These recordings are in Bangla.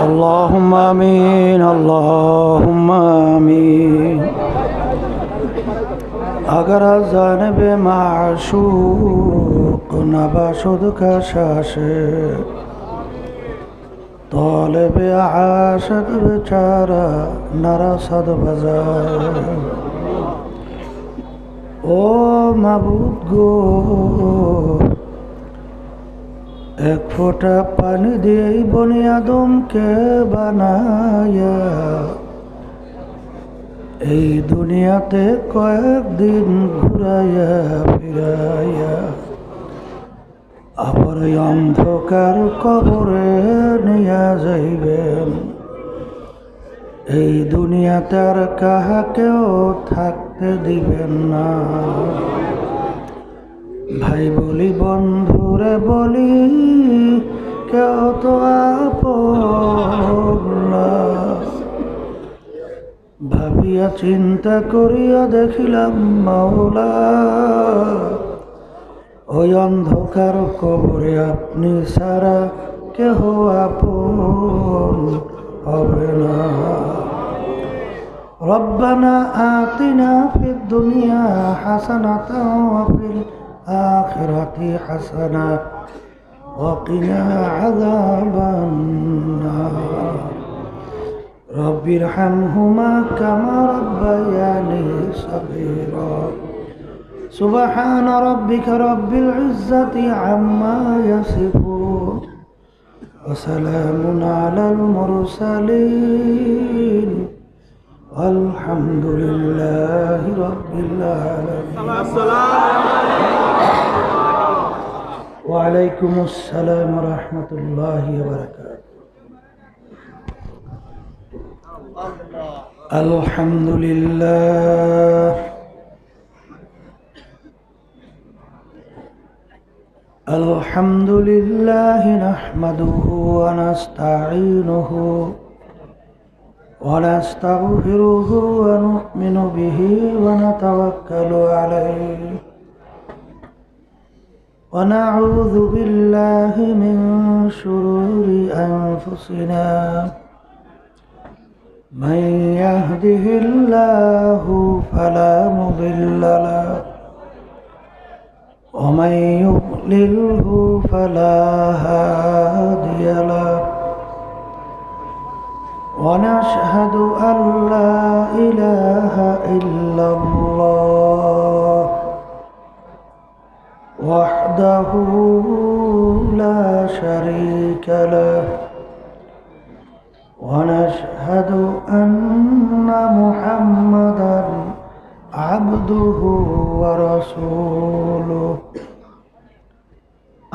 اللهم آمين اللهم آمين अगर जानब माशूक नबाशुद का शाशे तालिब आशिक बेचारा नरसद बजाए ओ माबूद गो एक फोटा पानी दिए बनी आदम के बनाया এই দুনিয়াতে কয়েকদিন ঘুরাইয়া ফিরাইয়া আবার অন্ধকার কবরে নিয়া যাইবেন। এই দুনিয়াতে আর কাহাকেও থাকতে দিবেন না। ভাই বলি বন্ধুরে বলি কেউ তো আপন না। ভাবিয়া চিন্তা করিয়া দেখিলাম মাওলা ওই অন্ধকার কবরে আপনি ছাড়া কেহ আপন হবে না। রব্বানা আতিনা ফিদ দুনিয়া হাসানাতাও ওয়া ফিল আখিরাতি হাসানা ওয়া কিনা আযাবান নার। رب ارحمهما كما ربياني صغيرا سبحان ربك رب العزة عما يصفون وسلام على المرسلين والحمد لله رب العالمين. وعليكم السلام ورحمة الله وبركاته. الحمد لله الحمد لله نحمده ونستعينه ونستغفره ونؤمن به ونتوكل عليه ونعوذ بالله من شرور أنفسنا من يهده الله فلا مضل له ومن يضلله فلا هادي له ونشهد أن لا إله إلا الله وحده لا شريك له ونشهد أن محمدًا عبده ورسوله.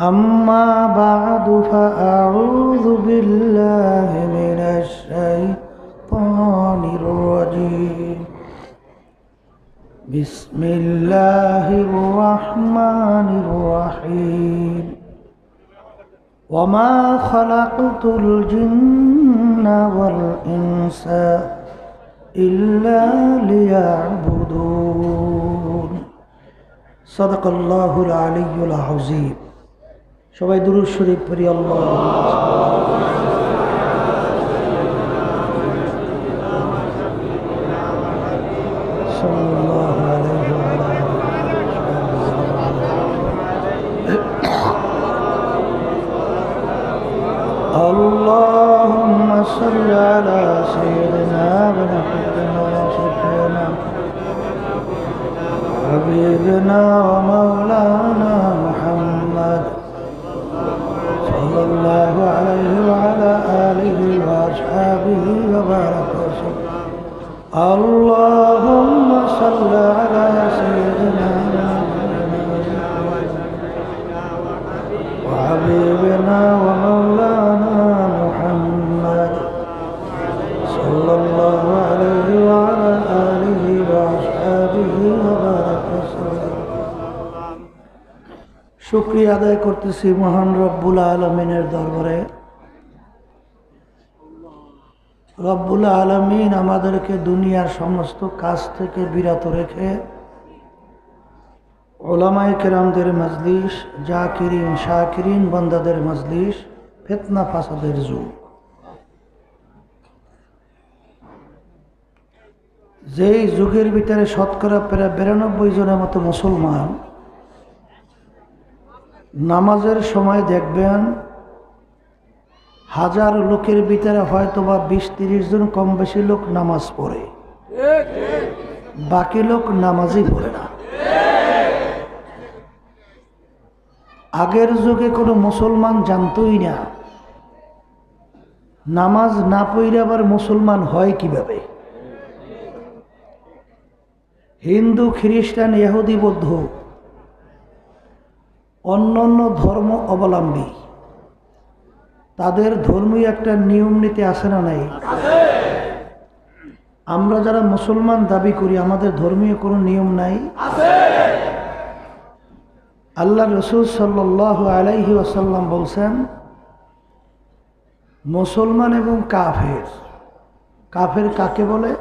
أما بعد فأعوذ بالله من الشيطان الرجيم. بسم الله الرحمن الرحيم. وما خلقت الجن والإنس إلا ليعبدون. صدق الله العلي العظيم. সবাই দুরূদ শরীফ পড়ি اللهم صل على سيدنا ونبينا وشفيعنا حبيبنا ومولانا محمد صلى الله عليه وعلى آله وأصحابه وبارك وسلم. اللهم صل على سيدنا وحبيبنا ومولانا محمد صلى الله عليه وعلى آله وأصحابه وبارك وسلم. শুকরিয়া আদায় করতেছি মহান রব্বুল আলমিনের দরবারে। রব্বুল আলমিন আমাদেরকে দুনিয়ার সমস্ত কাজ থেকে বিরত রেখে ওলামায়ে কেরামদের মজলিস, জাকিরিন শাকিরিন বান্দাদের মজলিস, ফিতনা ফাসাদের যুগ, যেই যুগের ভিতরে শতকরা প্রায় 92 জনের মতো মুসলমান নামাজের সময় দেখবেন হাজার লোকের ভিতরে হয়তো বা 20-30 জন কম বেশি লোক নামাজ পড়ে, বাকি লোক নামাজই পড়ে না। আগের যুগে কোনো মুসলমান জানতই না নামাজ না পড়লে আবার মুসলমান হয় কিভাবে। হিন্দু, খ্রিস্টান, ইহুদি, বৌদ্ধ, অন্যান্য ধর্ম অবলম্বী তাদের ধর্মীয় একটা নিয়ম নীতি আছে না নাই? আমরা যারা মুসলমান দাবি করি আমাদের ধর্মীয় কোনো নিয়ম নাই? আল্লাহ রসুল সাল্লাল্লাহু আলাইহি ওয়াসাল্লাম বলছেন, মুসলমান এবং কাফের, কাফের কাকে বলে?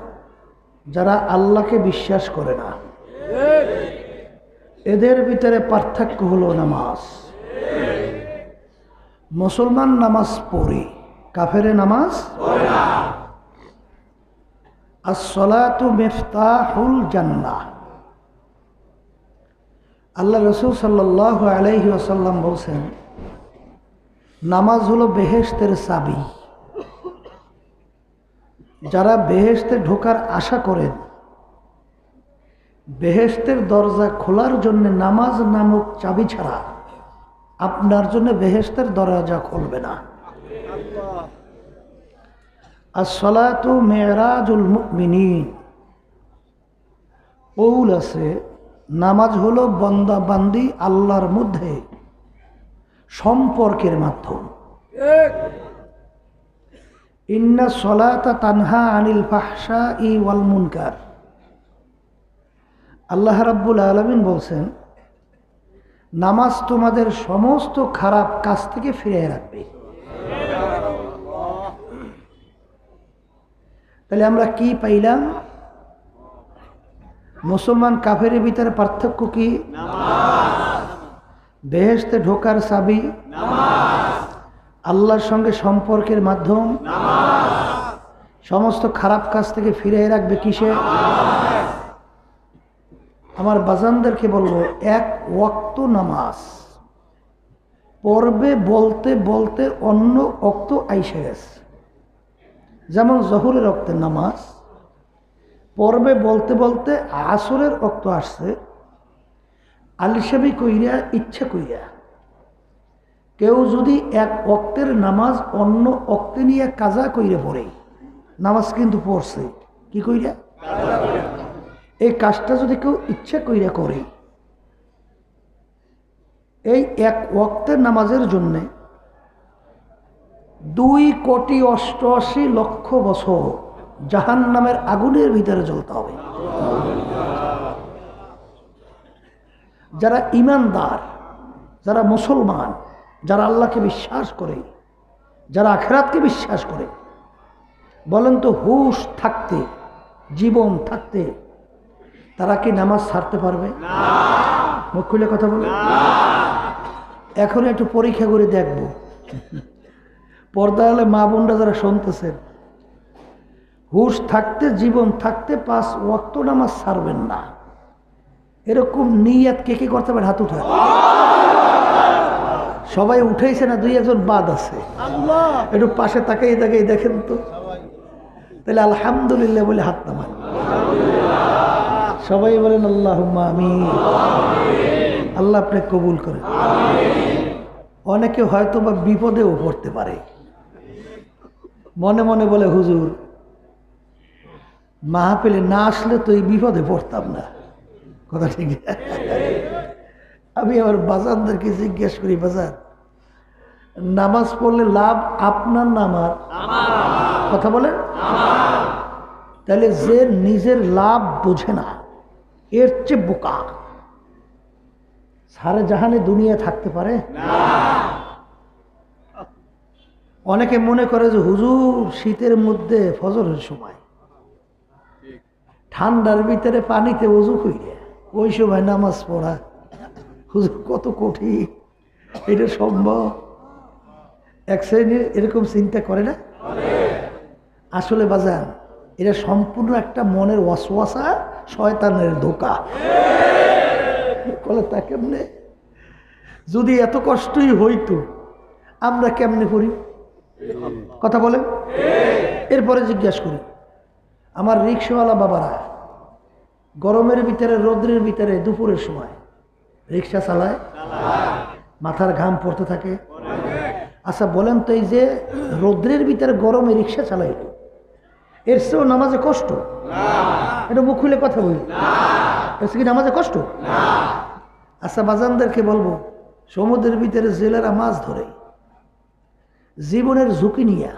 যারা আল্লাহকে বিশ্বাস করে না। এদের ভিতরে পার্থক্য হলো নামাজ। মুসলমান নামাজ পড়ে, কাফেরে নামাজ পড়ে না। আস-সালাতু মিফতাহুল জান্নাহ। আল্লাহ রাসূল সাল্লাল্লাহু আলাইহি ওয়াসাল্লাম বলছেন, নামাজ হলো বেহেশতের চাবি। যারা বেহেশতে ঢোকার আশা করেন, বেহেশতের দরজা খোলার জন্য নামাজ নামক চাবি ছাড়া আপনার জন্য বেহেশতের দরজা খুলবে না। আস-সালাতু মিরাজুল মুমিনিন। কৌল আছে, নামাজ হলো বান্দা বান্দি আল্লাহর মধ্যে সম্পর্কের মাধ্যম। ইন্না সলাতা তানহা আনিল ফাহশাই ওয়াল মুনকার। আল্লাহ রাব্বুল আলামিন বলছেন, নামাজ তোমাদের সমস্ত খারাপ কাজ থেকে ফিরিয়ে রাখবে। তাহলে আমরা কি পাইলাম? মুসলমান কাফেরের ভিতরে পার্থক্য কি? বেহেশতে ঢোকার চাবি আল্লাহর সঙ্গে সম্পর্কের মাধ্যম, সমস্ত খারাপ কাজ থেকে ফিরিয়ে রাখবে কিসে? আমার বাজানদেরকে বলবো, এক ওয়াক্ত নামাজ পড়বে বলতে বলতে অন্য ওয়াক্ত আইসে গেছে। যেমন জোহরের ওয়াক্তের নামাজ পড়বে বলতে বলতে আসরের ওয়াক্ত আসছে, আলিশাবি কইরা ইচ্ছা কইরা কেউ যদি এক ওয়াক্তের নামাজ অন্য ওয়াক্তে নিয়ে কাজা কইরা পড়ে, নামাজ কিন্তু পড়ছে কি কইরা? এই কাজটা যদি কেউ ইচ্ছা কইরা করে, এই এক ওয়াক্তের নামাজের জন্যে 2,88,00,000 বছর জাহান্নামের আগুনের ভিতরে জ্বলতে হবে। যারা ইমানদার, যারা মুসলমান, যারা আল্লাহকে বিশ্বাস করে, যারা আখিরাতকে বিশ্বাস করে, বলেন তো হুশ থাকতে, জীবন থাকতে তারা কি নামাজ ছাড়তে পারবে? মুখ খুলে কথা বলে। এখন একটু পরীক্ষা করে দেখব, পর্দা হলে মা বোনরা যারা শুনতেছেন, হুশ থাকতে জীবন থাকতে 5 ওয়াক্ত নামাজ ছাড়বেন না, এরকম নিয়ত কে কে করতে পারে? হাত উঠায়। সবাই উঠেছে না? 2-1 বাদ আছে। একটু পাশে তাকাই তাকাই দেখেন তো, তাহলে আলহামদুলিল্লাহ বলে হাত নামান। সবাই বলেন আল্লাহুম্মা আমিন। আল্লাহ আপনি কবুল করেন। অনেকে হয়তো বা বিপদেও পড়তে পারে, মনে মনে বলে, হুজুর মাহফিলে না আসলে তো এই বিপদে পড়তাম না। কথা ঠিক। আমি আমার বাজানদেরকে জিজ্ঞেস করি, বাজান নামাজ পড়লে লাভ আপনার না আমার? কথা বলেন। তাহলে যে নিজের লাভ বোঝে না এর চেয়ে বোকা। সারে জাহানে দুনিয়া থাকতে পারে না। অনেকে মনে করে যে হুজুর শীতের মধ্যে ফজরের সময় ঠান্ডার ভিতরে পানিতে ওযু কইরে ওই সময় নামাজ পড়া হুজুর কত কঠিন, এটা সম্ভব? এক শ্রেণীর এরকম চিন্তা করে না? আসলে বাজান, এটা সম্পূর্ণ একটা মনের ওয়াসওয়াসা, শয়তানের ধোঁকা। বলে তা কেমনে? যদি এত কষ্টই হইতো আমরা কেমনে করি? কথা বলেন। এরপরে জিজ্ঞাসা করি, আমার রিক্সাওয়ালা বাবারা গরমের ভিতরে, রৌদ্রের ভিতরে, দুপুরের সময় রিক্সা চালায়, মাথার ঘাম পড়তে থাকে। আচ্ছা বলেন তো, এই যে রৌদ্রের ভিতরে গরমে রিক্সা চালাইল, এর চেয়েও নামাজে কষ্ট? এটা মুখ খুলে কথা বলি, এর কি নামাজে কষ্ট? আচ্ছা বাজানদেরকে বলবো, সমুদ্রের ভিতরে জেলেরা মাছ ধরে জীবনের ঝুঁকি নিয়ে,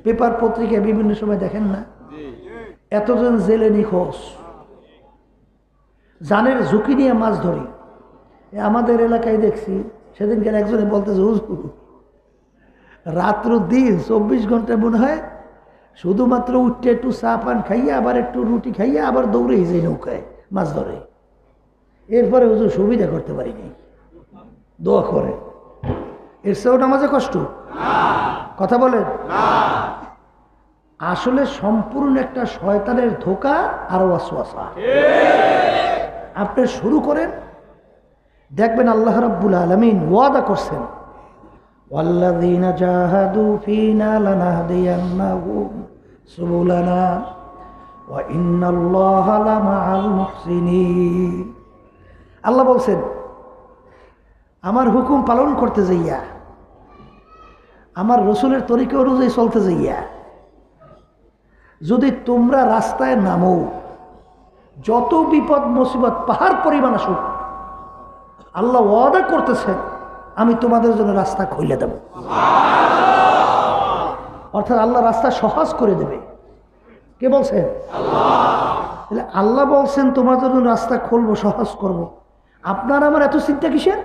পেপার পত্রিকায় বিভিন্ন সময় দেখেন না, এতজন জেলে নিখোঁজ, জানের ঝুঁকি নিয়ে মাছ ধরি। আমাদের এলাকায় দেখছি সেদিনকে একজনে বলতেছে, হুজুর রাত্র দিন 24 ঘন্টা মনে হয় শুধুমাত্র উঠতে একটু চা পান খাইয়া, আবার একটু রুটি খাইয়া, আবার দৌড়ে যায় নৌকায় মাছ ধরে। এরপরে হুজুর সুবিধা করতে পারিনি, দোয়া করে। এর চেয়েও নামাজে কষ্ট? কথা বলেন। আসলে সম্পূর্ণ একটা শয়তানের ধোঁকা আর ওয়াসওয়াসা। আপনি শুরু করেন, দেখবেন আল্লাহ রাব্বুল আলামিন ওয়াদা করছেন, ওয়াল্লাযীনা জাহাদু ফীনা লানাহদিয়ান্নাহুম সুবুলানা ওয়া ইন্নাল্লাহা লামাআল মুহসিনিন। আল্লাহ বলছেন, আমার হুকুম পালন করতে যাইয়া, আমার রসুলের তরিকা অনুযায়ী চলতে যাইয়া যদি তোমরা রাস্তায় নামো, যত বিপদ মুসিবত পাহাড় পরিমাণ আসুক, আল্লাহ ওয়াদা করতেছেন আমি তোমাদের জন্য রাস্তা খুলে দেব। অর্থাৎ আল্লাহ রাস্তা সহজ করে দেবে। কে বলছেন? আল্লাহ। আল্লাহ বলছেন তোমাদের জন্য রাস্তা খুলবো, সহজ করব। আপনার আমার এত চিন্তা কিসের?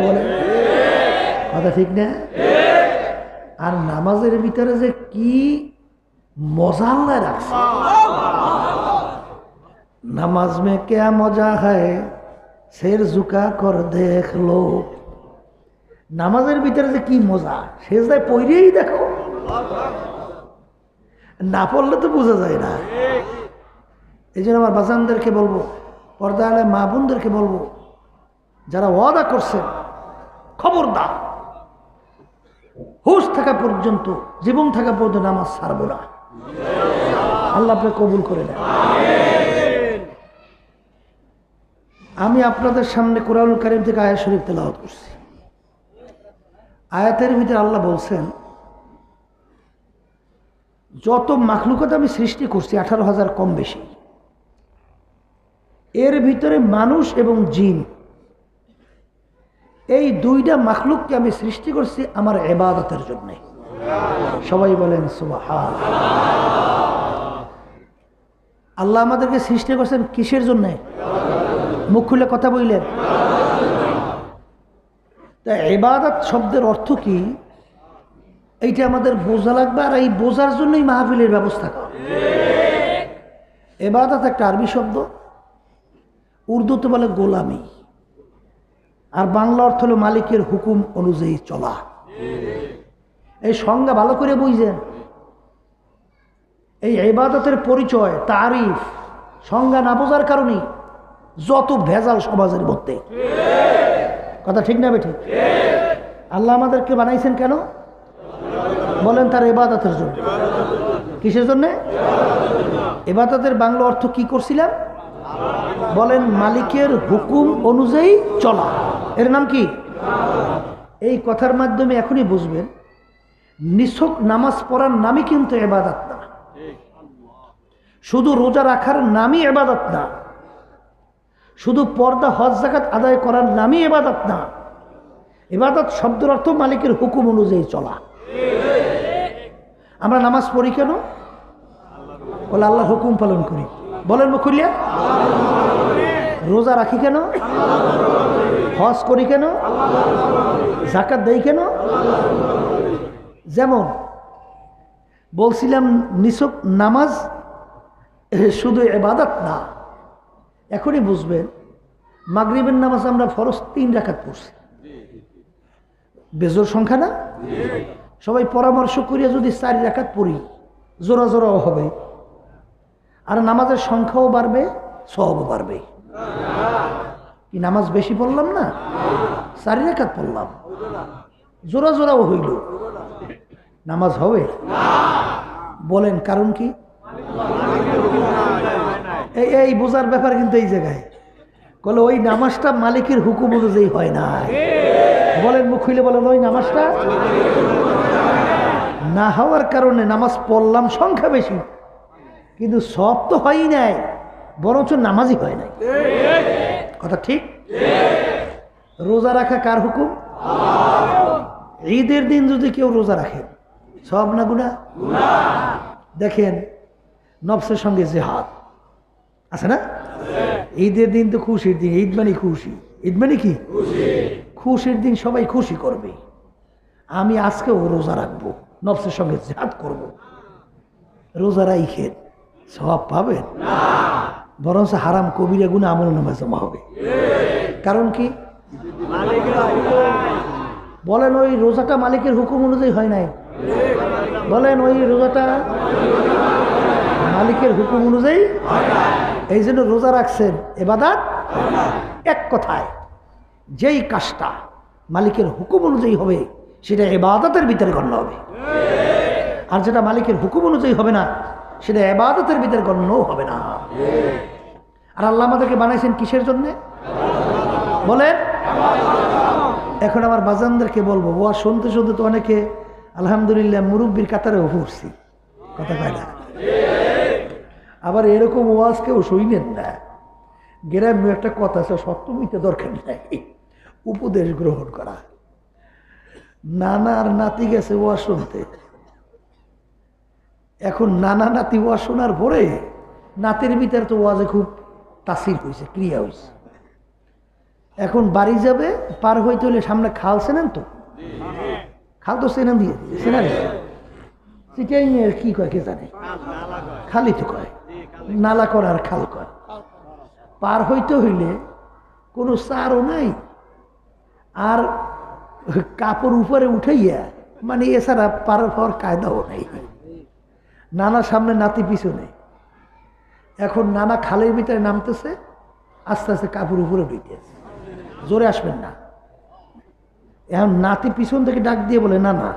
বলে কথা ঠিক না? আর নামাজের ভিতরে যে কি মজা আল্লাহ রাখছে। নামাজ মে क्या মজা হয় शेर झुका कर देख लो। নামাজের ভিতরে যে কি মজা, সেজদায় পড়েই দেখো, না পড়লে তো বোঝা যায় না। এই জন্য আমার বাজানদেরকে বলবো, পর্দা আলে মা বোনদেরকে বলবো, যারা ওয়াদা করছেন খবরদার, হুঁশ থাকা পর্যন্ত, জীবন থাকা পর্যন্ত নামাজ ছাড়বো না। আল্লাহ আপনি কবুল করে নেন। আমি আপনাদের সামনে কোরআনুল কারীম থেকে আয়াত শরীফ তেলাওয়াত করছি। আয়াতের ভিতরে আল্লাহ বলছেন, যত মাখলুকাত আমি সৃষ্টি করছি 18,000 কম বেশি, এর ভিতরে মানুষ এবং জিন, এই দুইটা মাখলুককে আমি সৃষ্টি করছি আমার ইবাদতের জন্য। সবাই বলেন সুবহানাল্লাহ। আল্লাহ আমাদেরকে সৃষ্টি করছেন কিসের জন্য? মুখ খুলে কথা বললেন। তা ইবাদত শব্দের অর্থ কি, এইটা আমাদের বোঝা লাগবে। আর এই বোঝার জন্যই মাহফিলের ব্যবস্থা করা। ইবাদত একটা আরবি শব্দ, উর্দুতে বলে গোলামি, আর বাংলা অর্থ হলো মালিকের হুকুম অনুযায়ী চলা। এই সংজ্ঞা ভালো করে বুঝছেন। এই ইবাদতের পরিচয়, তারিফ, সংজ্ঞা না বোঝার কারণে যত ভেজাল সমাজের মধ্যে। কথা ঠিক না বেঠিক? আল্লাহ আমাদেরকে বানাইছেন কেন বলেন? তার ইবাদতের জন্য। কিসের জন্য? ইবাদতের বাংলা অর্থ কি করছিলাম বলেন? মালিকের হুকুম অনুযায়ী চলা। এর নাম কি? এই কথার মাধ্যমে এখনই বুঝবেন, নিছক নামাজ পড়ার নামই কিন্তু ইবাদত না, শুধু রোজা রাখার নামই ইবাদত না, শুধু পর্দা হজ যাকাত আদায় করার নামই ইবাদত না। ইবাদত শব্দের অর্থ মালিকের হুকুম অনুযায়ী চলা। আমরা নামাজ পড়ি কেন? বলে আল্লাহর হুকুম পালন করি। বলেন মুখ খুলিয়া, রোজা রাখি কেন? হজ করি কেন? যাকাত দেই কেন? যেমন বলছিলাম নিছক নামাজ শুধু ইবাদত না। এখনই বুঝবেন, মাগরিবের নামাজ আমরা ফরজ 3 রাকাত পড়ছি, বেজোর সংখ্যা না? সবাই পরামর্শ করিয়া যদি 4 রাকাত পড়ি জোড়া জোড়াও হবে, আর নামাজের সংখ্যাও বাড়বে, সওয়াবও বাড়বে। কি নামাজ বেশি পড়লাম না? 4 রাকাত পড়লাম, জোড়া জোড়াও হইল, নামাজ হবে? বলেন কারণ কি? এই বোঝার ব্যাপার কিন্তু এই জায়গায় বলে ওই নামাজটা মালিকের হুকুম অনুযায়ী হয় না। বলেন, মুখ খুলে বলেন, ওই নামাজটা না হওয়ার কারণে নামাজ পড়লাম সংখ্যা বেশি, কিন্তু সব তো হয়ই নাই, বরঞ্চ নামাজই হয় নাই। কথা ঠিক? রোজা রাখা কার হুকুম? ঈদের দিন যদি কেউ রোজা রাখে সব না গুনাহ? দেখেন নফসের সঙ্গে জিহাদ আছে না? ঈদের দিন তো খুশির দিন, ঈদ মানে খুশি। ঈদ মানে কি? খুশির দিন, সবাই খুশি করবে। আমি আজকেও রোজা রাখবো, নফসের সঙ্গে জিহাদ করব। রোজা রাখেন, সওয়াব পাবেন? বরঞ্চ হারাম কবিরা গুনাহ আমলনামায় জমা হবে। কারণ কি? বলেন ওই রোজাটা মালিকের হুকুম অনুযায়ী হয় নাই? বলেন ওই রোজাটা মালিকের হুকুম অনুযায়ী, এই জন্য রোজা রাখছেন ইবাদত। এক কথায় যেই কাজটা মালিকের হুকুম অনুযায়ী হবে সেটা ইবাদতের ভিতরে গণ্য হবে, আর যেটা মালিকের হুকুম অনুযায়ী হবে না সেটা ইবাদতের ভিতরে গণ্যও হবে না। আর আল্লাহ আমাদেরকে বানাইছেন কিসের জন্য? বলেন। এখন আমার বাজানদেরকে বলবো, ওয়া শুনতে শুনতে তো অনেকে আলহামদুলিল্লাহ মুরব্বির কাতারেও পড়ছি, কথা কয় না? আবার এরকম ওয়াজ কেউ শুইনেন না। গ্রামে একটা কথা আছে, সত্যমিতে দরকার নাই, উপদেশ গ্রহণ করা। নানা আর নাতি গেছে ওয়াজ শুনতে, এখন নানা নাতি ওয়াজ শোনার পরে নাতির ভিতরে তো ওয়াজে খুব তাসির হয়েছে, ক্রিয়া হয়েছে। এখন বাড়ি যাবে, পার হইতে হলে সামনে খাল চেনেন তো? খাল তো চেনেন, দিয়ে চেনা সেটাই নিয়ে কি কয় কে জানে, খালি তো কয়, নালা কর আর খাল কয়। পার হইতে হইলে কোনো চারও নাই, আর কাপড় উপরে উঠাইয়া, মানে এছাড়া পার হওয়ার কায়দাও নাই। নানার সামনে, নাতি পিছনে। এখন নানা খালের ভিতরে নামতেছে, আস্তে আস্তে কাপড় উপরে উঠেছে, জোরে আসবেন না। এখন নাতি পিছন থেকে ডাক দিয়ে বলে, না না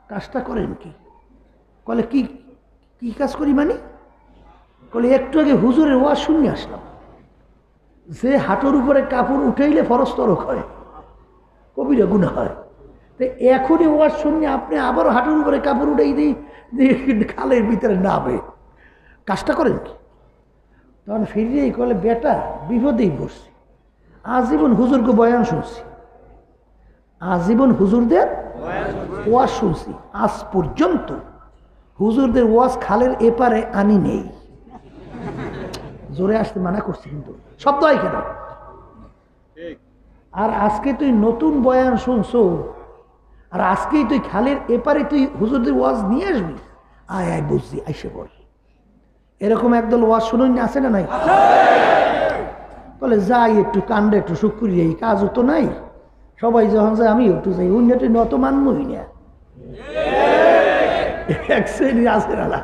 কাজটা করেন কি? বলে কি কি কাজ করি মানে? বলে একটু আগে হুজুরের ওয়াজ শুনে আসলাম, যে হাঁটুর উপরে কাপড় উঠাইলে ফরজ তরক হয়, কবিরা গুনাহ হয়। তো এখনই ওয়াজ শুনে আপনি আবারও হাঁটুর উপরে কাপড় উঠাই দিই খালের ভিতরে নামে, কাজটা করেন কি? তখন ফিরিয়েই বলে, বেটা বিপদেই পড়ছি, আজীবন হুজুরকে বয়ান শুনছি, আজীবন হুজুরদের ওয়াজ শুনছি, আজ পর্যন্ত হুজুরদের ওয়াজ খালের এপারে আনি নেই। জোরে আসতে মানা করছি, কিন্তু শব্দ হয় কেন? আর আজকে তুই নতুন বয়ান শুনছো, আর আজকেই তুই খালের এপারে তুই হুজুরদের ওয়াজ নিয়ে আসবি? আয় আয় বুঝছি, আইসে বল। এরকম একদল ওয়াজ শুনুন আছে না নাই? বলে যাই একটু কাণ্ডে একটু সুখ করি, এই কাজও তো নাই, সবাই যখন যায় আমি একটু যাই, উন্নতি নত মানবই না। এক শ্রেণী আছে না,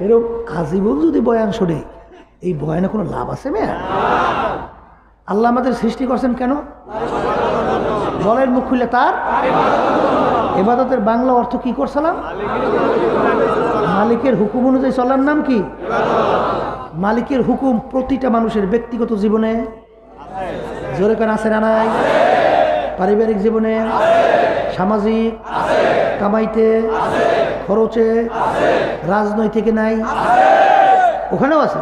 এরকম আজীবন যদি বয়ান শোনে, এই বয়ানে কোনো লাভ আছে মেয়া? আল্লাহ আমাদের সৃষ্টি করছেন কেন? বলেন মুখ খুলে, তার ইবাদতের বাংলা অর্থ কি করছিলাম? মালিকের হুকুম অনুযায়ী চলার নাম কি? মালিকের হুকুম প্রতিটা মানুষের ব্যক্তিগত জীবনে, জোরে করে আছে না নাই? পারিবারিক জীবনে, সামাজিক, কামাইতে, খরচে, রাজনৈতিক নাই, ওখানেও আছে,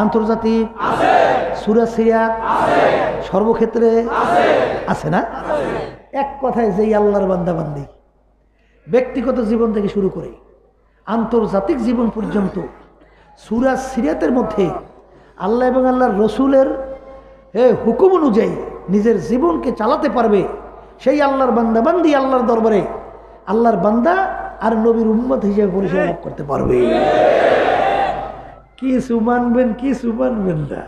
আন্তর্জাতিক, সূরা সিরাত, সর্বক্ষেত্রে আছে না? এক কথায় যেই আল্লাহর বান্দাবান্দি ব্যক্তিগত জীবন থেকে শুরু করে আন্তর্জাতিক জীবন পর্যন্ত সূরা সিরাতের মধ্যে আল্লাহ এবং আল্লাহর রসুলের হুকুম অনুযায়ী নিজের জীবনকে চালাতে পারবে, সেই আল্লাহর বান্দাবান্দি আল্লাহর দরবারে আল্লাহর বান্দা আর নবীর উম্মত হিসেবে পরিচয় লাভ করতে পারবে। কিছু মানবেন না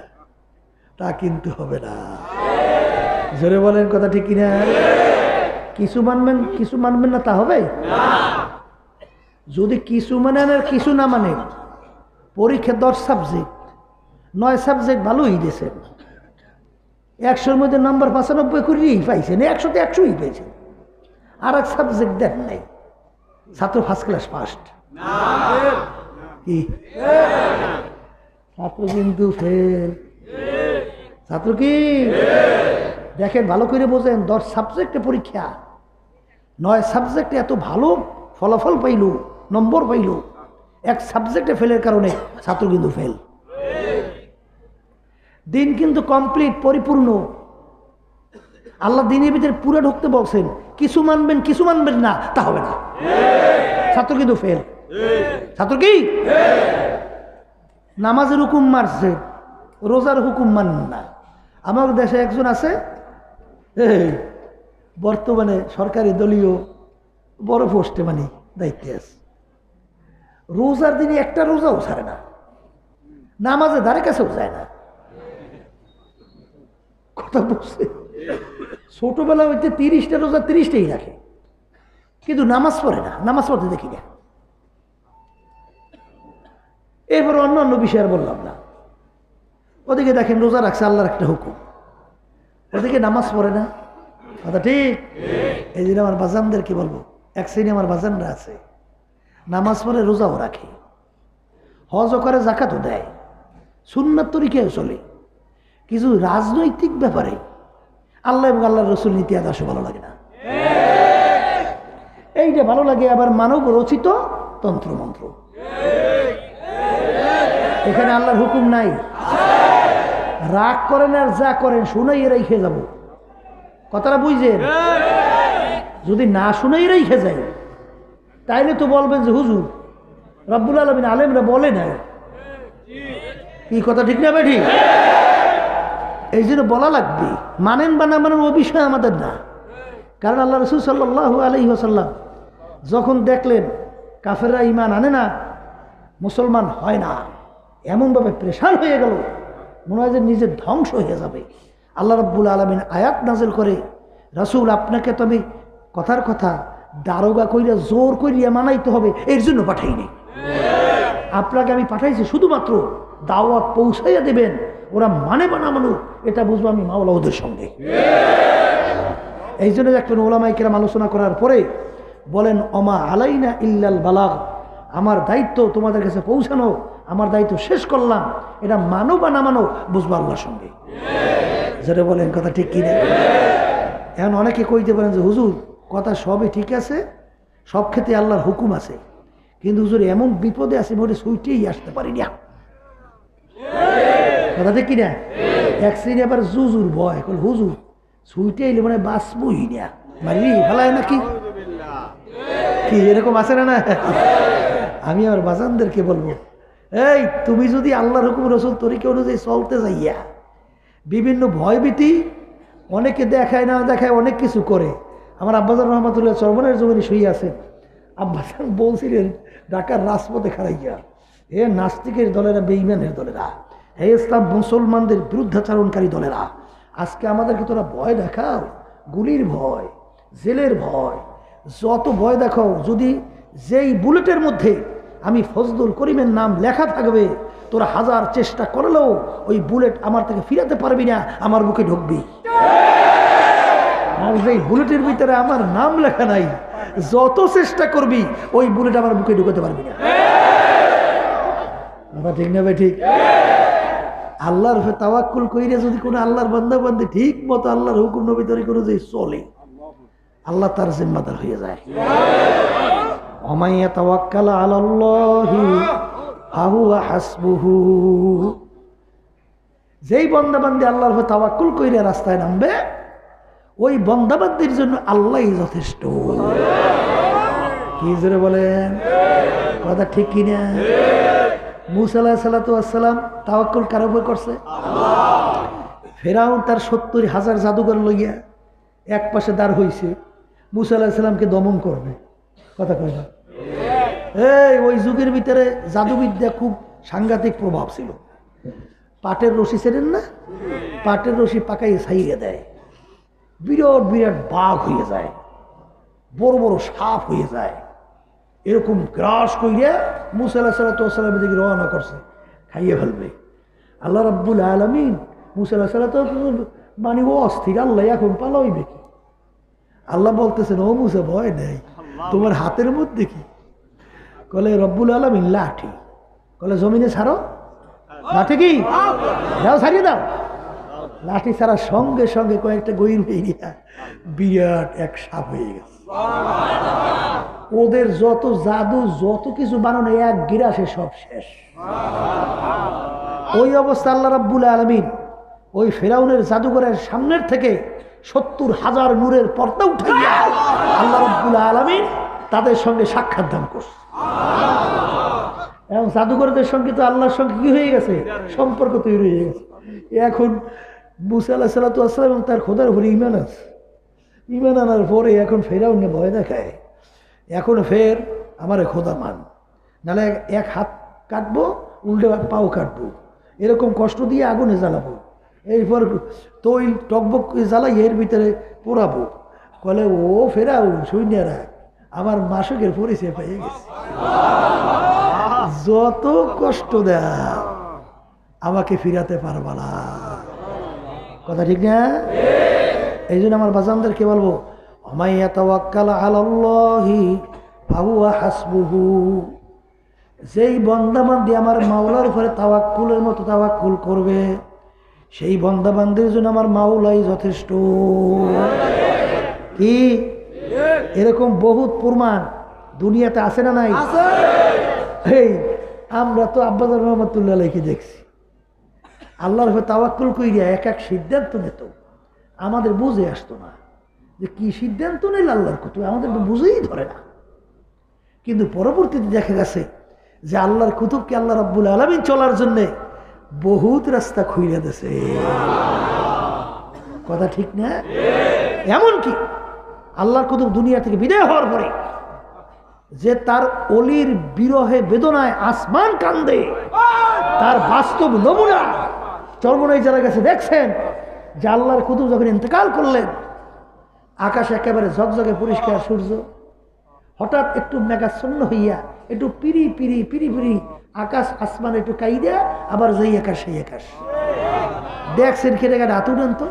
তা কিন্তু হবে না। জোরে বলেন কথা ঠিক কিনা? কিছু মানবেন না তা হবে? যদি কিছু মানেন আর কিছু না মানেন, পরীক্ষা 10 সাবজেক্ট 9 সাবজেক্ট ভালোই দিয়েছেন, 100-র মধ্যে নম্বর 95 করেই পাইছেন, 100-তে 100ই পেয়েছেন, আর এক সাবজেক্ট দেন নাই, ছাত্র ফার্স্ট ক্লাস ফার্স্ট, কি ছাত্র কিন্তু ফেল। ছাত্র কি দেখেন ভালো করে বোঝেন, 10 সাবজেক্টে পরীক্ষা, 9 সাবজেক্টে এত ভালো ফলাফল পাইল, নম্বর পাইল, এক সাবজেক্টে ফেলের কারণে ছাত্র কিন্তু ফেল। দিন কিন্তু কমপ্লিট, পরিপূর্ণ। আল্লাহ দিনের ভিতরে পুরো ঢুকতে বলছেন, কিছু মানবেন না তা হবে না, ছাত্র কিন্তু ফেল। ছাত্র কি নামাজের হুকুম মারছে, রোজার হুকুম মানেন না। আমার দেশে একজন আছে, বর্তমানে সরকারি দলীয় বড় পোস্টে মানে দায়িত্বে আছে, রোজার দিনে একটা রোজাও ছাড়ে না, নামাজে ধারে কাছেও যায় না। কথা বলছে, ছোটবেলা হইতে 30টা রোজা 30টাই রাখে, কিন্তু নামাজ পড়ে না, নামাজ পড়তে দেখি না। এরপর অন্য বিষয় আর বললাম না। ওদিকে দেখেন রোজা রাখছে, আল্লাহর একটা হুকুম, ওদিকে নামাজ পড়ে না। কথা ঠিক? এই জন্য আমার বাজানদের কি বলবো, এক শ্রেণী আমার বাজানরা আছে, নামাজ পড়ে রোজাও রাখে, হজও করে, জাকাতও দেয়, সুন্নাত তরিকাও চলে, কিছু রাজনৈতিক ব্যাপারে আল্লাহ এবং আল্লাহর রসুল নীতি আদর্শ ভালো লাগে না। এইটা ভালো লাগে আবার মানব রচিত তন্ত্রমন্ত্র, এখানে আল্লাহর হুকুম নাই। রাগ করেন আর যা করেন শুনাই রেখে যাব, কথাটা বুঝছেন? যদি না শুনাই রেখে যায় তাইলে তো বলবেন যে হুজুর রব্বুল আলামিন আলেমরা বলে না, কি কথা ঠিক না বেঠি? এই জন্য বলা লাগবে, মানেন বা না মানেন ও বিষয় আমাদের না। কারণ আল্লাহ রাসূল সাল্লাল্লাহু আলাইহি ওয়াসাল্লাম যখন দেখলেন কাফেররা ঈমান আনে না, মুসলমান হয় না, এমনভাবে প্রেশার হয়ে গেল, মনে হয় যে নিজের ধ্বংস হয়ে যাবে। আল্লাহ রাব্বুল আলামিন আয়াত নাযিল করে, রাসূল আপনাকে তো আমি কথার কথা দারোগা কইরা জোর করিয়া মানাইতে হবে এর জন্য পাঠাইনি, আপনাকে আমি পাঠাইছি শুধুমাত্র দাওয়াত পৌঁছাইয়া দেবেন, ওরা মানে বা না মানুক এটা বুঝবো আমি মাওলা ওদের সঙ্গে। এই জন্য একটা ওলামায়ে কেরাম আলোচনা করার পরে বলেন, অমা আলাইনা ইল্লাল বালাগ, আমার দায়িত্ব তোমাদের কাছে পৌঁছানো, আমার দায়িত্ব শেষ করলাম, এটা মানো বা না মানো বুঝবো আল্লাহর সঙ্গে। যেটা বলেন কথা ঠিক কিনা? এখন অনেকে কইতে পারেন যে হুজুর কথা সবই ঠিক আছে, সব ক্ষেত্রে আল্লাহর হুকুম আছে, কিন্তু হুজুর এমন বিপদে আছে মোটে ছুটেই আসতে পারি না, কথা ঠিক কিনা? এক শ্রেণী আবার জুজুর ভয়, হুজুর ছুটে এলে মানে বাঁচবই না, মারি ফেলায় নাকি, কি এরকম আছে না? আমি আমার বাজানদেরকে বলবো, এই তুমি যদি আল্লাহর হুকুম রসুল তরিকা অনুযায়ী চলতে যাইয়া বিভিন্ন ভয়ভীতি অনেকে দেখায় না দেখায় অনেক কিছু করে। আমার আব্বাজান রহমতুল্লাহ চরমনের জমিনে শুয়ে আছেন, আব্বাজান বলছিলেন ঢাকার রাজপথে খাড়াইয়া, এ নাস্তিকের দলেরা, বেঈমানের দলেরা, হে ইসলাম মুসলমানদের বিরুদ্ধাচারণকারী দলেরা, আজকে আমাদেরকে তোরা ভয় দেখাও, গুলির ভয়, জেলের ভয়, যত ভয় দেখাও, যদি যেই বুলেটের মধ্যে আমি ফজলুল করিমের নাম লেখা থাকবে, তোরা হাজার চেষ্টা করলেও ওই বুলেট আমার থেকে ফিরাতে পারবি না, আমার বুকে ঢুকবি। আর যেই বুলেটের ভিতরে আমার নাম লেখা নাই, যত চেষ্টা করবি ওই বুলেট আমার বুকে ঢুকাতে পারবি না। ঠিক না ভাই? ঠিক। আল্লাহর উপরে তাওয়াক্কুল কইরে যদি কোনো আল্লাহর বান্দা বান্দি ঠিক মতো আল্লাহর হুকুম নবী তরিকা অনুযায়ী চলে, আল্লাহ তার জিম্মাদার হয়ে যায়। ওমান ইয়াতাওয়াক্কাল আলাল্লাহি ফাহুয়া হাসবুহু, যেই বান্দা বান্দি আল্লাহর উপরে তাওয়াক্কুল কইরে রাস্তায় নামবে, ওই বান্দা বান্দির জন্য আল্লাহই যথেষ্ট। কি জোরে বলেন, কথা ঠিক কিনা? মুসা আলাইহিস সালাতু ওয়াস সালাম তাওয়াক্কুল কার উপর করছে? ফেরাউন তার ৭০,০০০ জাদুঘর লইয়া এক পাশে দাঁড় হইছে, মুসা আলাইহিস সালামকে দমন করবে। কথা কয় না? ওই যুগের ভিতরে জাদুবিদ্যা খুব সাংঘাতিক প্রভাব ছিল। পাটের রশি ছেড়েন না, পাটের রশি পাকাইয়ে ছাইয়ে দেয়, বিরাট বিরাট বাঘ হয়ে যায়, বড় বড় সাপ হয়ে যায়। এরকম গ্রাস কইরা মুসা আলাইহিস সালাতু ওয়াস সালামের দিকে রওনা করছে, খাইয়ে ফেলবে। আল্লাহ রাব্বুল আলামিন মুসা আলাইহিস সালাতু মানে অস্থির, আল্লাহ এখন পালাইবে কি? আল্লাহ বলতেছেন, ও মুসা ভয় নেই, তোমার হাতের মধ্যে কি? কলে রব্বুল আলামিন লাঠি। কলে জমিনে ছাড়ো, লাঠি কি দাও, ছাড়িয়ে দাও। লাঠি ছাড়ার সঙ্গে সঙ্গে কয়েকটা গহির পেরিয়া বিরাট এক সাপ হয়ে গেছে। ওদের যত জাদু যত কিছু বানানো এক গিরাসে সব শেষ। ওই অবস্থা আল্লাহ রাব্বুল আলামিন ওই ফেরাউনের জাদুঘরের সামনের থেকে ৭০,০০০ নূরের পর্দা উঠাইয়া আল্লাহ রাব্বুল আলামিন তাদের সঙ্গে সাক্ষাৎ দান করছে। এবং জাদুঘরদের সঙ্গে তো আল্লাহর সঙ্গে কি হয়ে গেছে? সম্পর্ক তৈরি হয়ে গেছে। এখন মুসা আলাইহিস সালাতু ওয়াস সালাম এবং তার খোদার উপরে ঈমান আছে। ঈমান আনার পরে এখন ফেরাউনে ভয় দেখায়, এখন ফের আমারে খোদা মান, নাহলে এক হাত কাটবো, উল্টে পাও কাটবো, এরকম কষ্ট দিয়ে আগুনে জ্বালাবো, এরপর তৈল টকবক জ্বালাই এর ভিতরে পোড়াবো। বলে ও ফেরাউন সৈন্যরা আমার মাসকের পরিচয় পেয়ে গেছে, যত কষ্ট দেয় আমাকে ফিরাতে পারবা না। কথা ঠিক না? এই জন্য আমার বাজানদেরকে বলবো, ওমাইয়া তাওয়াক্কাল আলাল্লাহি ফাহুয়া হাসবুহু, যেই বান্দাবান্দি আমার মাওলার উপরে তাওয়াক্কুলের মতো তাওয়াক্কুল করবে সেই বান্দাবান্দির জন্য আমার মাওলাই যথেষ্ট। কি এরকম বহুত প্রমাণ দুনিয়াতে আছে না নাই? এই আমরা তো আব্বাজান রহমাতুল্লাহ আলাইহি দেখছি, আল্লাহর উপরে তাওয়াক্কুল কইরা এক এক সিদ্ধান্ত নিত, আমাদের বুঝে আসতো না যে কি সিদ্ধান্ত নিল আল্লাহর কুতুব, আমাদের বুঝেই ধরে না। কিন্তু পরবর্তীতে দেখা গেছে যে আল্লাহর কুতুবকে আল্লাহ রাব্বুল আলামিন চলার জন্যে বহুত রাস্তা খুইরা দিয়েছে। কথা ঠিক না? এমনকি আল্লাহর কুতুব দুনিয়া থেকে বিদায় হওয়ার পরে যে তার অলির বিরহে বেদনায় আসমান কান্দে, তার বাস্তব নমুনা চরমনাই যারা গেছে দেখছেন যে আল্লাহর কুতুব যখন ইন্তেকাল করলেন, আকাশ একেবারে ঝকঝকে পরিষ্কার সূর্য, হঠাৎ একটু মেঘাচ্ছন্ন হইয়া একটু পিরি পিরি পিরি পিরি আকাশ আসমান একটু কাইদা, আবার যেই আকাশ সেই আকাশ। দেখছেন কেটে কেটে হাত উঠেন তো,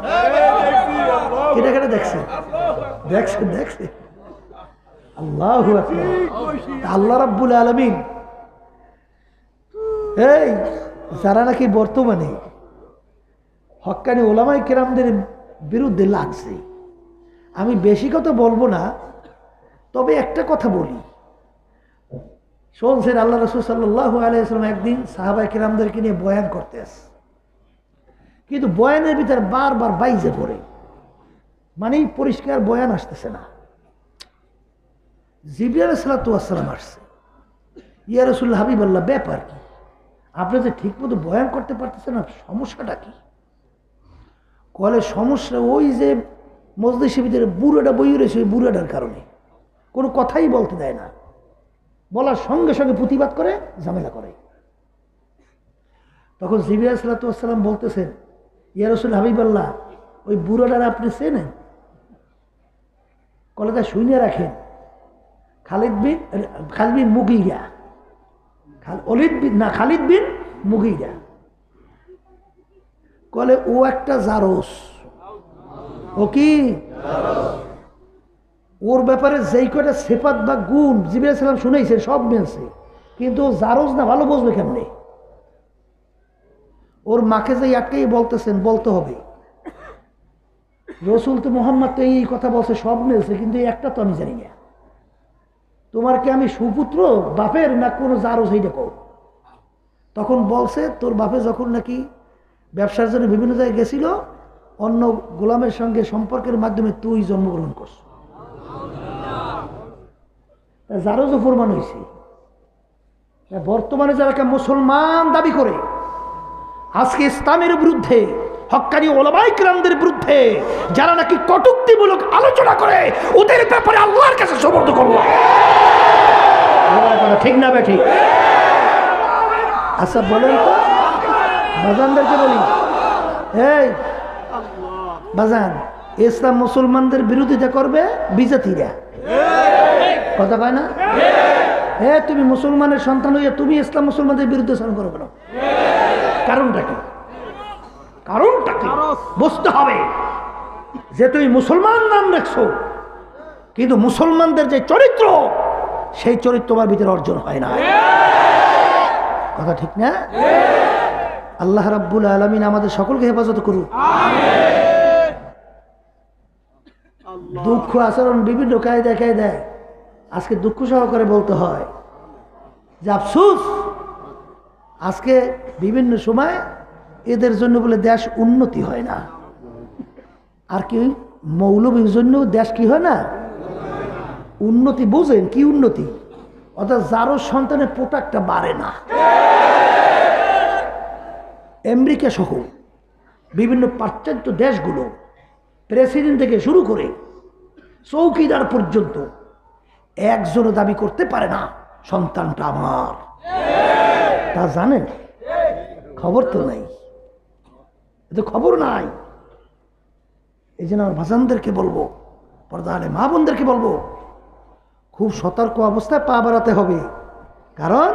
কেটে কেটে দেখছেন দেখছেন দেখছেন আল্লাহু আকবার। আল্লাহ রাব্বুল আলামিন এই যারা নাকি বর্তমানে হক্কানি ওলামায়ে কেরামদের বিরুদ্ধে লাগছে, আমি বেশি কথা বলবো না, তবে একটা কথা বলি। শুনছেন আল্লাহ রাসূল সাল্লাল্লাহু আলাইহি ওয়াসাল্লাম একদিন সাহাবায়ে কেরামদেরকে নিয়ে বয়ান করতে আসে, কিন্তু বয়ানের ভিতর বারবার বাইজে পড়ে, মানে পরিষ্কার বয়ান আসতেছে না। জিবরিল আলাইহিস সালাতু ওয়াস সালাম আসছে, ইয়া রাসূলুল্লাহ হাবিবাল্লাহ ব্যাপার কি, আপনি যে ঠিক মতো বয়ান করতে পারতেছেন না, সমস্যাটা কি? কলে সমস্যা ওই যে মজলিসের ভিতরে বুড়োটা বই রয়েছে, ওই বুড়োটার কারণে কোনো কথাই বলতে দেয় না, বলার সঙ্গে সঙ্গে প্রতিবাদ করে, ঝামেলা করে। তখন জিবরিল আলাইহিস সালাতু ওয়াস সালাম বলতেছেন, ইয়া রাসূলুল্লাহ হাবিবাল্লাহ ওই বুড়োটার আপনি চেনেন? কলে তা শুনে রাখেন, খালিদ বিন মুগীরা, খালিদ বিন মুগীরা। কলে ও একটা জারস, ও কি ওর ব্যাপারে যেই কয়টা সিফাত বা গুণ জিবরিল আলাইহিস সালাম শুনাইছে সব মেলছে, কিন্তু জারস না, ভালো বুঝবে কেমনে? ওর মাকে যে একটাই বলতেছেন, বলতে হবে রসুল তো মুহাম্মদ তো এই কথা বলছে, সব মেলছে, কিন্তু একটা তো আমি জানি না, তোমার কি আমি সুপুত্র বাপের না কোনো জারস, এইটা কও। তখন বলছে তোর বাপে যখন নাকি ব্যবসার জন্য বিভিন্ন জায়গায় গেছিল, অন্য গোলামের সঙ্গে সম্পর্কের মাধ্যমে তুই জন্মগ্রহণ করছ, জারজও প্রমাণ হয়েছে। বর্তমানে যারা মুসলমান দাবি করে আজকে ইসলামের বিরুদ্ধে, হক্কানি ওলামায়ে কিরামদের বিরুদ্ধে যারা নাকি কটূক্তিমূলক আলোচনা করে, ওদের ব্যাপারে আল্লাহর কাছে সমর্থ করল। ঠিক না বে ঠিক? আচ্ছা বলেন তো, বাজানদেরকে বলি, এই বাজান, ইসলাম মুসলমানদের বিরোধিতা করবে বিজাতিরা, কথা কয় না? হ্যাঁ, তুমি মুসলমানের সন্তান হইয়া তুমি ইসলাম মুসলমানদের বিরুদ্ধে স্থান করো কেন? কারণটা কি? কারণটা কি বুঝতে হবে। যে তুমি মুসলমান নাম রাখছো, কিন্তু মুসলমানদের যে চরিত্র, সেই চরিত্র তোমার ভিতরে অর্জন হয় না, কথা ঠিক না? আল্লাহ রাব্বুল আলামিন আমাদের সকলকে হেফাজত করুন। দুঃখ আচরণ বিভিন্ন কায়দায় দেয়, আজকে দুঃখ সহকারে বলতে হয় যে আফসোস, আজকে বিভিন্ন সময় এদের জন্য বলে দেশ উন্নতি হয় না। আর কি মৌলবীর জন্য দেশ কি হয় না? উন্নতি। বোঝেন কি উন্নতি? অর্থাৎ যারও সন্তানের পোটাকটা বাড়ে না। আমেরিকা সহ বিভিন্ন পাশ্চাত্য দেশগুলো প্রেসিডেন্ট থেকে শুরু করে চৌকিদার পর্যন্ত একজনও দাবি করতে পারে না সন্তানটা আমার। তা জানেন? খবর তো নাই, এতো খবর নাই। এই জন্য আমার ভাষানদেরকে বলবো, পর্দারে মা বোনদেরকে বলবো, খুব সতর্ক অবস্থায় পা বাড়াতে হবে। কারণ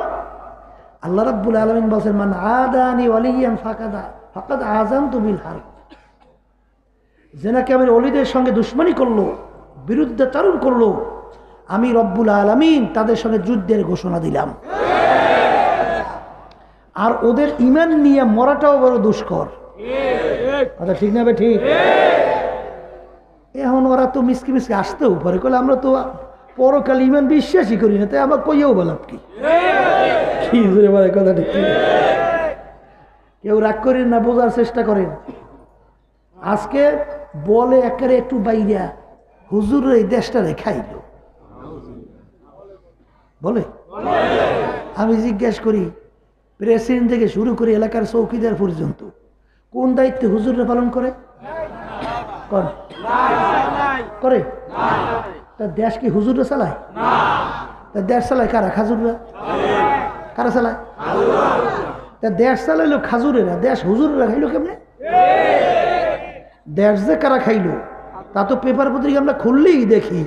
আল্লাহ রাব্বুল আলামিন বলেন, মান আদানি ওয়ালিয়ান ফাকাদ আযানতু বিল হারব। যে নাকি আমার ওলিদের সঙ্গে দুশমনী করলো, বিরুদ্ধাচরণ করলো, আমি রব্বুল আলামিন তাদের সঙ্গে যুদ্ধের ঘোষণা দিলাম। আর ওদের ঈমান নিয়ে মরাটাও বড় দুষ্কর, আচ্ছা ঠিক না বে ঠিক? এখন ওরা তো মিসকি মিসকি আসতেও পারে, কইলে আমরা তো পরকাল ঈমান বিশ্বাসই করি না, তাই আমার কইও বলাম কি? কথা ঠিক। কেউ রাগ করেন না, বোঝার চেষ্টা করেন। আজকে বলে একেবারে একটু বাইরা, হুজুর এই দেশটা রেখাইল বলে। আমি জিজ্ঞাসা করি, প্রেসিডেন্ট থেকে শুরু করে এলাকার চৌকিদার পর্যন্ত কোন দায়িত্বে হুজুররা পালন করে? করে? তার দেশ কি হুজুররা চালায়? তার দেশ চালায় কারা? খাজুররা। কারা চালায়? তার দেশ চালাইলো খাজুরেরা, দেশ হুজুরেরা খাইলো কেমনে? দেশ যে কারা খাইলো তা তো পেপার পত্রিকা আমরা খুললেই দেখি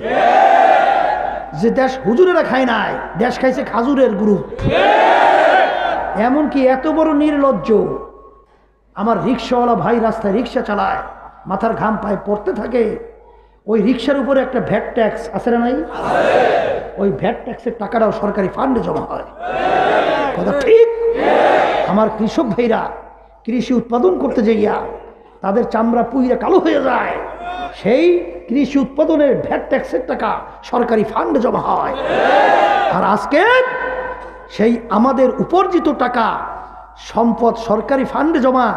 যে দেশ হুজুরেরা খায় নাই, দেশ খাইছে খাজুরের গ্রুপ। এমনকি এত বড় নির্লজ্জ, আমার রিক্সাওয়ালা ভাই রাস্তায় রিক্সা চালায়, মাথার ঘাম পায়ে পড়তে থাকে, ওই রিক্সার উপরে একটা ভ্যাট ট্যাক্স আছে না নাই? ওই ভ্যাট ট্যাক্সের টাকাটাও সরকারি ফান্ডে জমা হয়, কথা ঠিক? আমার কৃষক ভাইরা কৃষি উৎপাদন করতে যাইয়া তাদের চামড়া পুইরা কালো হয়ে যায়, সেই কৃষি উৎপাদনের ভ্যাট ট্যাক্সের টাকা সরকারি ফান্ডে জমা হয়। আর আজকে সেই আমাদের উপার্জিত টাকা সম্পদ সরকারি ফান্ডে জমা,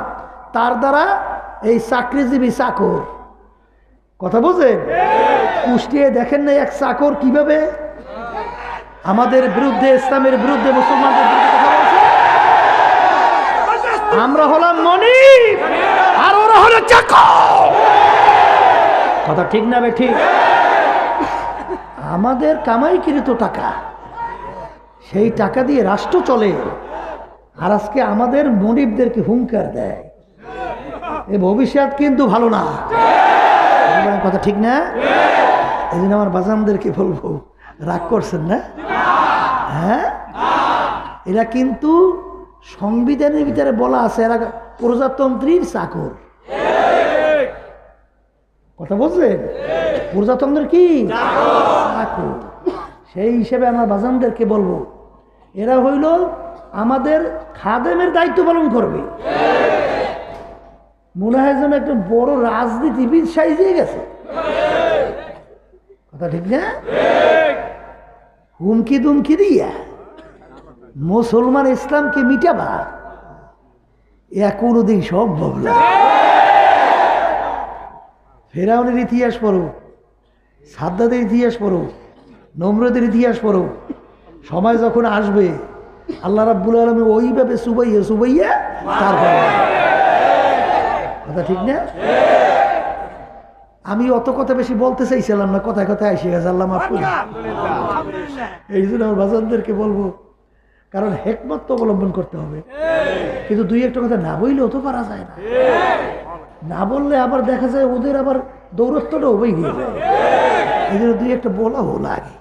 তার দ্বারা এই চাকরিজীবী চাকর, কথা বোঝেন? কুষ্টিয়ায় দেখেন না এক চাকর কিভাবে আমাদের বিরুদ্ধে, ইসলামের বিরুদ্ধে, মুসলমানদের বিরুদ্ধে কথা বলছে। আমরা হলাম মনিব আর ওরা হলো চাকর, কথা ঠিক না বে ঠিক? আমাদের কামাইকৃত টাকা, সেই টাকা দিয়ে রাষ্ট্র চলে। আর আজকে আমাদের মনিবদেরকে হুঙ্কার দেয়, এ ভবিষ্যৎ কিন্তু ভালো না, কথা ঠিক না? এই জন্য আমার বাজানদেরকে বলবো, রাগ করছেন না? হ্যাঁ, এরা কিন্তু সংবিধানের ভিতরে বলা আছে এরা প্রজাতন্ত্রীর চাকর, কথা বলছেন? প্রজাতন্ত্রের কি চাকর। সেই হিসেবে আমার বাজানদেরকে বলবো, এরা হইল আমাদের খাদেমের দায়িত্ব পালন করবে। মনে হয় যেন একটা বড় রাজনীতিবিদ সাইজে গেছে, কথা ঠিক না? হুমকি দুমকি দিয়া মুসলমান ইসলামকে মিটাবা, এ কোনোদিন সম্ভব না। ফেরাউনের ইতিহাস পড়ো, সাদ্দাদের ইতিহাস পড়ো, নমরুদের ইতিহাস পড়ো। সময় যখন আসবে আল্লাহ রাব্বুল আলামিন ওইভাবে সুবাইয়া সুবাইয়া তারপরে কথা ঠিক না? আমি অত কথা বেশি বলতে চাইছিলাম না, কথায় কথায় এসে গেছে, আল্লাহ মাফ করুন। এই জন্য আমার বাজানদেরকে বলবো, কারণ হেকমত তো অবলম্বন করতে হবে, কিন্তু দুই একটা কথা না বললেও তো পারা যায় না। না বললে আবার দেখা যায় ওদের আবার দৌরত্বটাও বই গিয়ে যায়। এই জন্য দুই একটা বলাও লাগে।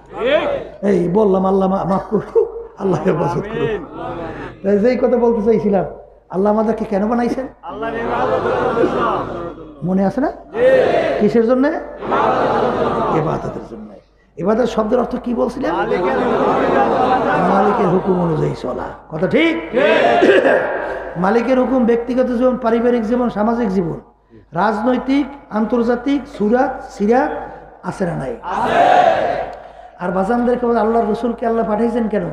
এই বললাম, আল্লাহ মাফ করুন, আল্লাহ হেফাজত করুন। যেই কথা বলতে চাইছিলাম, আল্লাহ আমাদেরকে কেন বানাইছেন মনে আছে না? কিসের জন্য? ইবাদতের জন্য। ইবাদত শব্দের অর্থ কি বলছিলেন? মালিকের হুকুম অনুযায়ী চলা। কথা ঠিক? মালিকের হুকুম ব্যক্তিগত জীবন, পারিবারিক জীবন, সামাজিক জীবন, রাজনৈতিক, আন্তর্জাতিক, সুরাত সিরাত আছে না নাই? আর বাজানদেরকে আল্লাহর রাসূলকে আল্লাহ পাঠাইছেন কেন?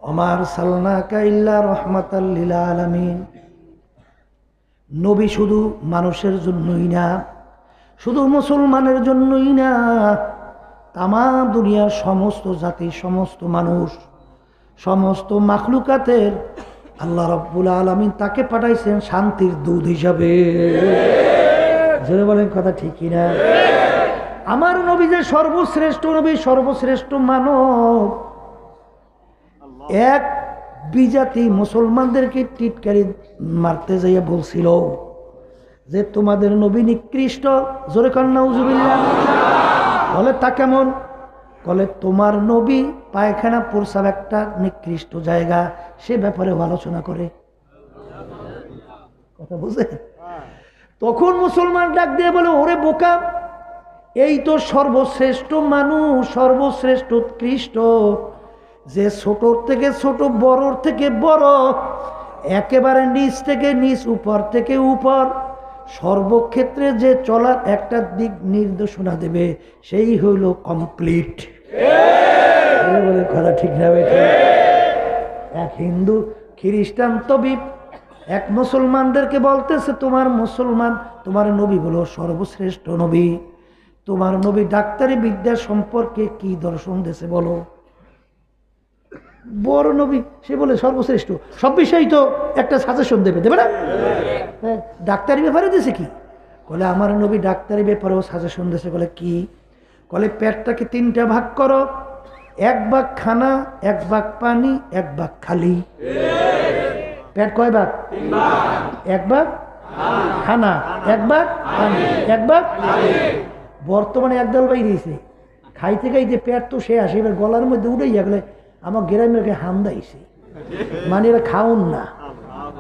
ওমার সালনাকা ইল্লা রাহমাতাল লিল আলামিন। নবী শুধু মানুষের জন্যই না, শুধু মুসলমানের জন্যই না, তামাম দুনিয়ার সমস্ত জাতি, সমস্ত মানুষ, সমস্ত মাখলুকাতের আল্লাহ রাব্বুল আলামিন তাকে পাঠাইছেন শান্তির দূত হিসাবে। জোরে বলেন কথা ঠিক কিনা? আমার নবী যে সর্বশ্রেষ্ঠ নবী, সর্বশ্রেষ্ঠ মানব, এক বিজাতি মুসলমানদেরকে টিটকারি মারতে যাইয়া বলছিল যে তোমাদের নবী নিকৃষ্ট। জোরে কর নাউজুবিল্লাহ। বলে তা কেমন? বলে তোমার নবী পায়খানা প্রস্রাব একটা নিকৃষ্ট জায়গা, সে ব্যাপারে আলোচনা করে। কথা বুঝে? তখন মুসলমান ডাক দিয়ে বলে, ওরে বোকা, এই তো সর্বশ্রেষ্ঠ মানুষ, সর্বশ্রেষ্ঠ উৎকৃষ্ট, যে ছোটর থেকে ছোট, বড়র থেকে বড়, একেবারে নিচ থেকে নিচ, উপর থেকে উপর, সর্বক্ষেত্রে যে চলার একটা দিক নির্দেশনা দেবে, সেই হইল কমপ্লিট। কথা ঠিক না? এক হিন্দু খ্রিস্টান তবিব এক মুসলমানদেরকে বলতেছে, তোমার মুসলমান, তোমার নবী বলো সর্বশ্রেষ্ঠ নবী, তোমার নবী ডাক্তারি বিদ্যা সম্পর্কে কি দর্শন দেশে বলো। বড় নবী, সে বলে সর্বশ্রেষ্ঠ, সব বিষয় তো একটা সাজেশন দেবে, দেবে না? ডাক্তারি ব্যাপারে দিয়েছে কি? বলে আমার নবী ডাক্তারি ব্যাপারেও সাজেশন দিয়েছে। বলে কি? বলে পেটটাকে তিনটা ভাগ করো, এক ভাগ খানা, এক ভাগ পানি, এক ভাগ খালি। পেট কয় ভাগ? এক ভাগ খানা, এক ভাগ পানি, এক ভাগ। বর্তমানে একদল বাই দিয়েছে, খাইতে খাইতে পেট তো সে আসে, এবার গলার মধ্যে উঠে গেলে আমার গ্রামের হামদাইছে, মানে এরা খাউন না।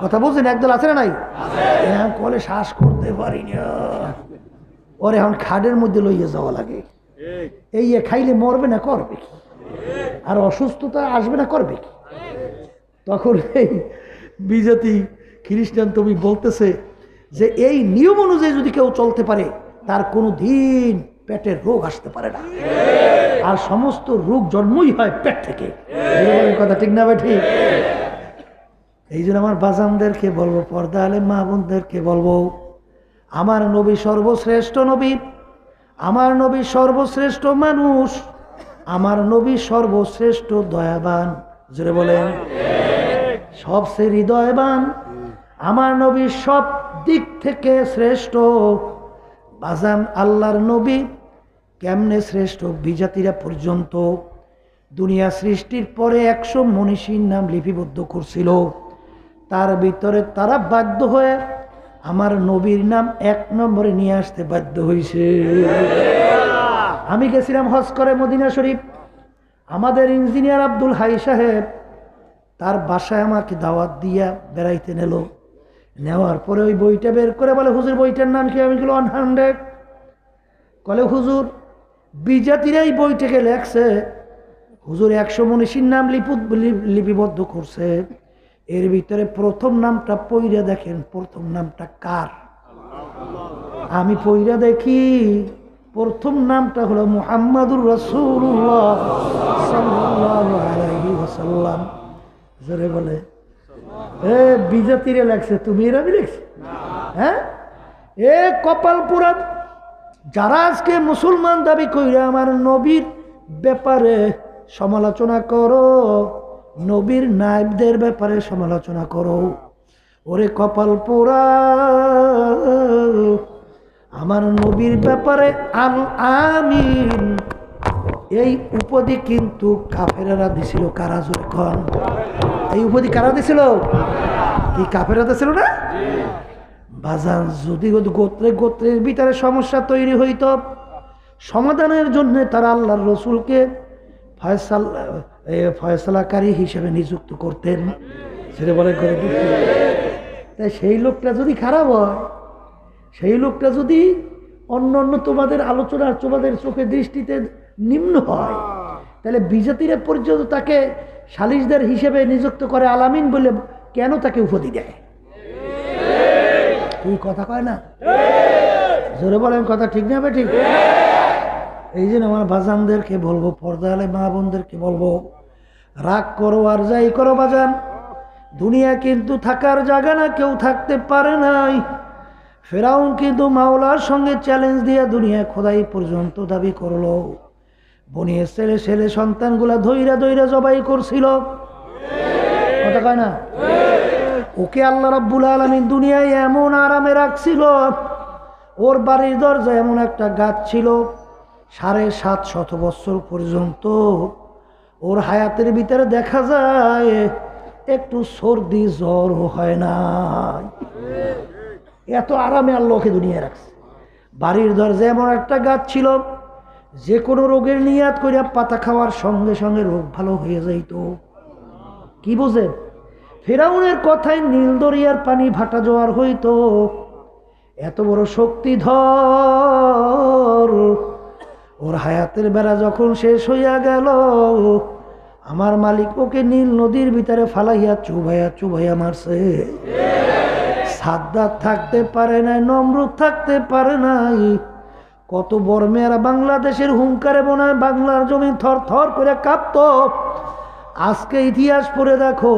কথা বলছেন? একদল আছে না নাই? এখন কলে শ্বাস করতে পারি না, ওরে এখন খাটের মধ্যে লইয়া যাওয়া লাগে। এই খাইলে মরবে না করবে কি? আর অসুস্থতা আসবে না করবে কি? তখন এই বিজাতি খ্রিস্টান তুমি বলতেছে যে এই নিয়ম অনুযায়ী যদি কেউ চলতে পারে, তার কোনো দিন পেটের রোগ আসতে পারে না, আর সমস্ত রোগ জন্মই হয় পেট থেকে। কথা ঠিক না ভাই? ঠিক। এই জন্য আমার বাজানদেরকে বলবো, পর্দা আলেম মা বোনদেরকে বলবো, আমার নবী সর্বশ্রেষ্ঠ নবী, আমার নবী সর্বশ্রেষ্ঠ মানুষ, আমার নবী সর্বশ্রেষ্ঠ দয়াবান। জোরে বলেন, সবচেয়ে হৃদয়বান। আমার নবী সব দিক থেকে শ্রেষ্ঠ। বাজান, আল্লাহর নবী কেমনে শ্রেষ্ঠ? বিজাতিরা পর্যন্ত দুনিয়া সৃষ্টির পরে 100 মনীষীর নাম লিপিবদ্ধ করছিল, তার ভিতরে তারা বাধ্য হয়ে আমার নবীর নাম 1 নম্বরে নিয়ে আসতে বাধ্য হয়েছে। আমি গেছিলাম হজ করে মদিনা শরীফ, আমাদের ইঞ্জিনিয়ার আব্দুল হাই সাহেব তার বাসায় আমাকে দাওয়াত দিয়া বেড়াইতে নিল। নেওয়ার পরে ওই বইটা বের করে বলে, হুজুর বইটার নাম কি? আমি 100। বলে হুজুর, বিজাতিরা এই বইটাকে লেখছে, হুজুর 100 মনীষীর নাম লিপিবদ্ধ করছে, এর ভিতরে প্রথম নামটা পইরা দেখেন, প্রথম নামটা কার? আমি পইরা দেখি প্রথম নামটা হলো মুহাম্মাদুর রাসূলুল্লাহ সাল্লাল্লাহু আলাইহি ওয়াসাল্লাম। জোরে বলে, এ বিজাতিরে লেখছে, তুমি এরা লিখছে? হ্যাঁ, এ কপাল পুরা। যারা আজকে মুসলমান দাবি কইরা আমার নবীর ব্যাপারে সমালোচনা করো, নবীর নায়েবদের ব্যাপারে সমালোচনা করো। ওরে কপাল পোড়া, আমার নবীর ব্যাপারে আল আমিন এই উপাধি কিন্তু কাফেরেরা দিছিল। কারা যখন এই উপাধি কারা দিছিল? কি কাফেররা দিছিল না? বাজান যদি গোত্রে গোত্রের ভিতরে সমস্যা তৈরি হইত, সমাধানের জন্য তারা আল্লাহর রসুলকে ফয়সালাকারী হিসেবে নিযুক্ত করতেন। সেটা বলে করে দিতেন। তাই সেই লোকটা যদি খারাপ হয়, সেই লোকটা যদি অন্য অন্য তোমাদের আলোচনা তোমাদের চোখে দৃষ্টিতে নিম্ন হয়, তাহলে বিজাতিরা পর্যন্ত তাকে সালিশদার হিসেবে নিযুক্ত করে আলামিন বলে কেন তাকে উপাধি দেয়? এই কথা কয় না? জোরে বলেন, কথা ঠিক না ঠিক? এই জন্য আমার বাজানদেরকে বলবো, পর্দালে মা বোনদেরকে বলবো, রাগ করো আর যাই করো বাজান, দুনিয়া কিন্তু থাকার জায়গা না, কেউ থাকতে পারে নাই। ফেরাউন কিন্তু মাওলার সঙ্গে চ্যালেঞ্জ দিয়ে দুনিয়া খোদাই পর্যন্ত দাবি করলো। বনি ইসরাইলের ছেলে সন্তানগুলা ধৈরা ধৈরা জবাই করছিল। কথা কয় না? ওকে আল্লাহ রাব্বুল আলামিন দুনিয়ায় এমন আরামে রাখছিল, ওর বাড়ির দরজায় এমন একটা গাছ ছিল, 750 বছর পর্যন্ত ওর হায়াতের ভিতরে দেখা যায় একটু সর্দি জ্বর হয় না। এত আরামে আল্লাহ ওকে দুনিয়ায় রাখছে। বাড়ির দরজায় এমন একটা গাছ ছিল, যে কোনো রোগের নিয়াত করিয়া পাতা খাওয়ার সঙ্গে সঙ্গে রোগ ভালো হয়ে যাইত। কি বুঝেন? ফেরাউনের কথায় নীল দরিয়ার পানি ভাটা জোয়ার হইতো। এত বড় শক্তিধর, ওর হায়াতের বেলা যখন শেষ হইয়া গেল, আমার মালিক ওকে নীল নদীর ভিতরে ফালাইয়া চুবাইয়া চুবাইয়া মারছে। সাদ্দাত থাকতে পারে নাই, নমরুদ থাকতে পারে নাই। কত বড় মেয়েরা বাংলাদেশের হুঙ্কারে মনে বাংলার জমি থর থর করে কাঁপত। আজকে ইতিহাস পড়ে দেখো,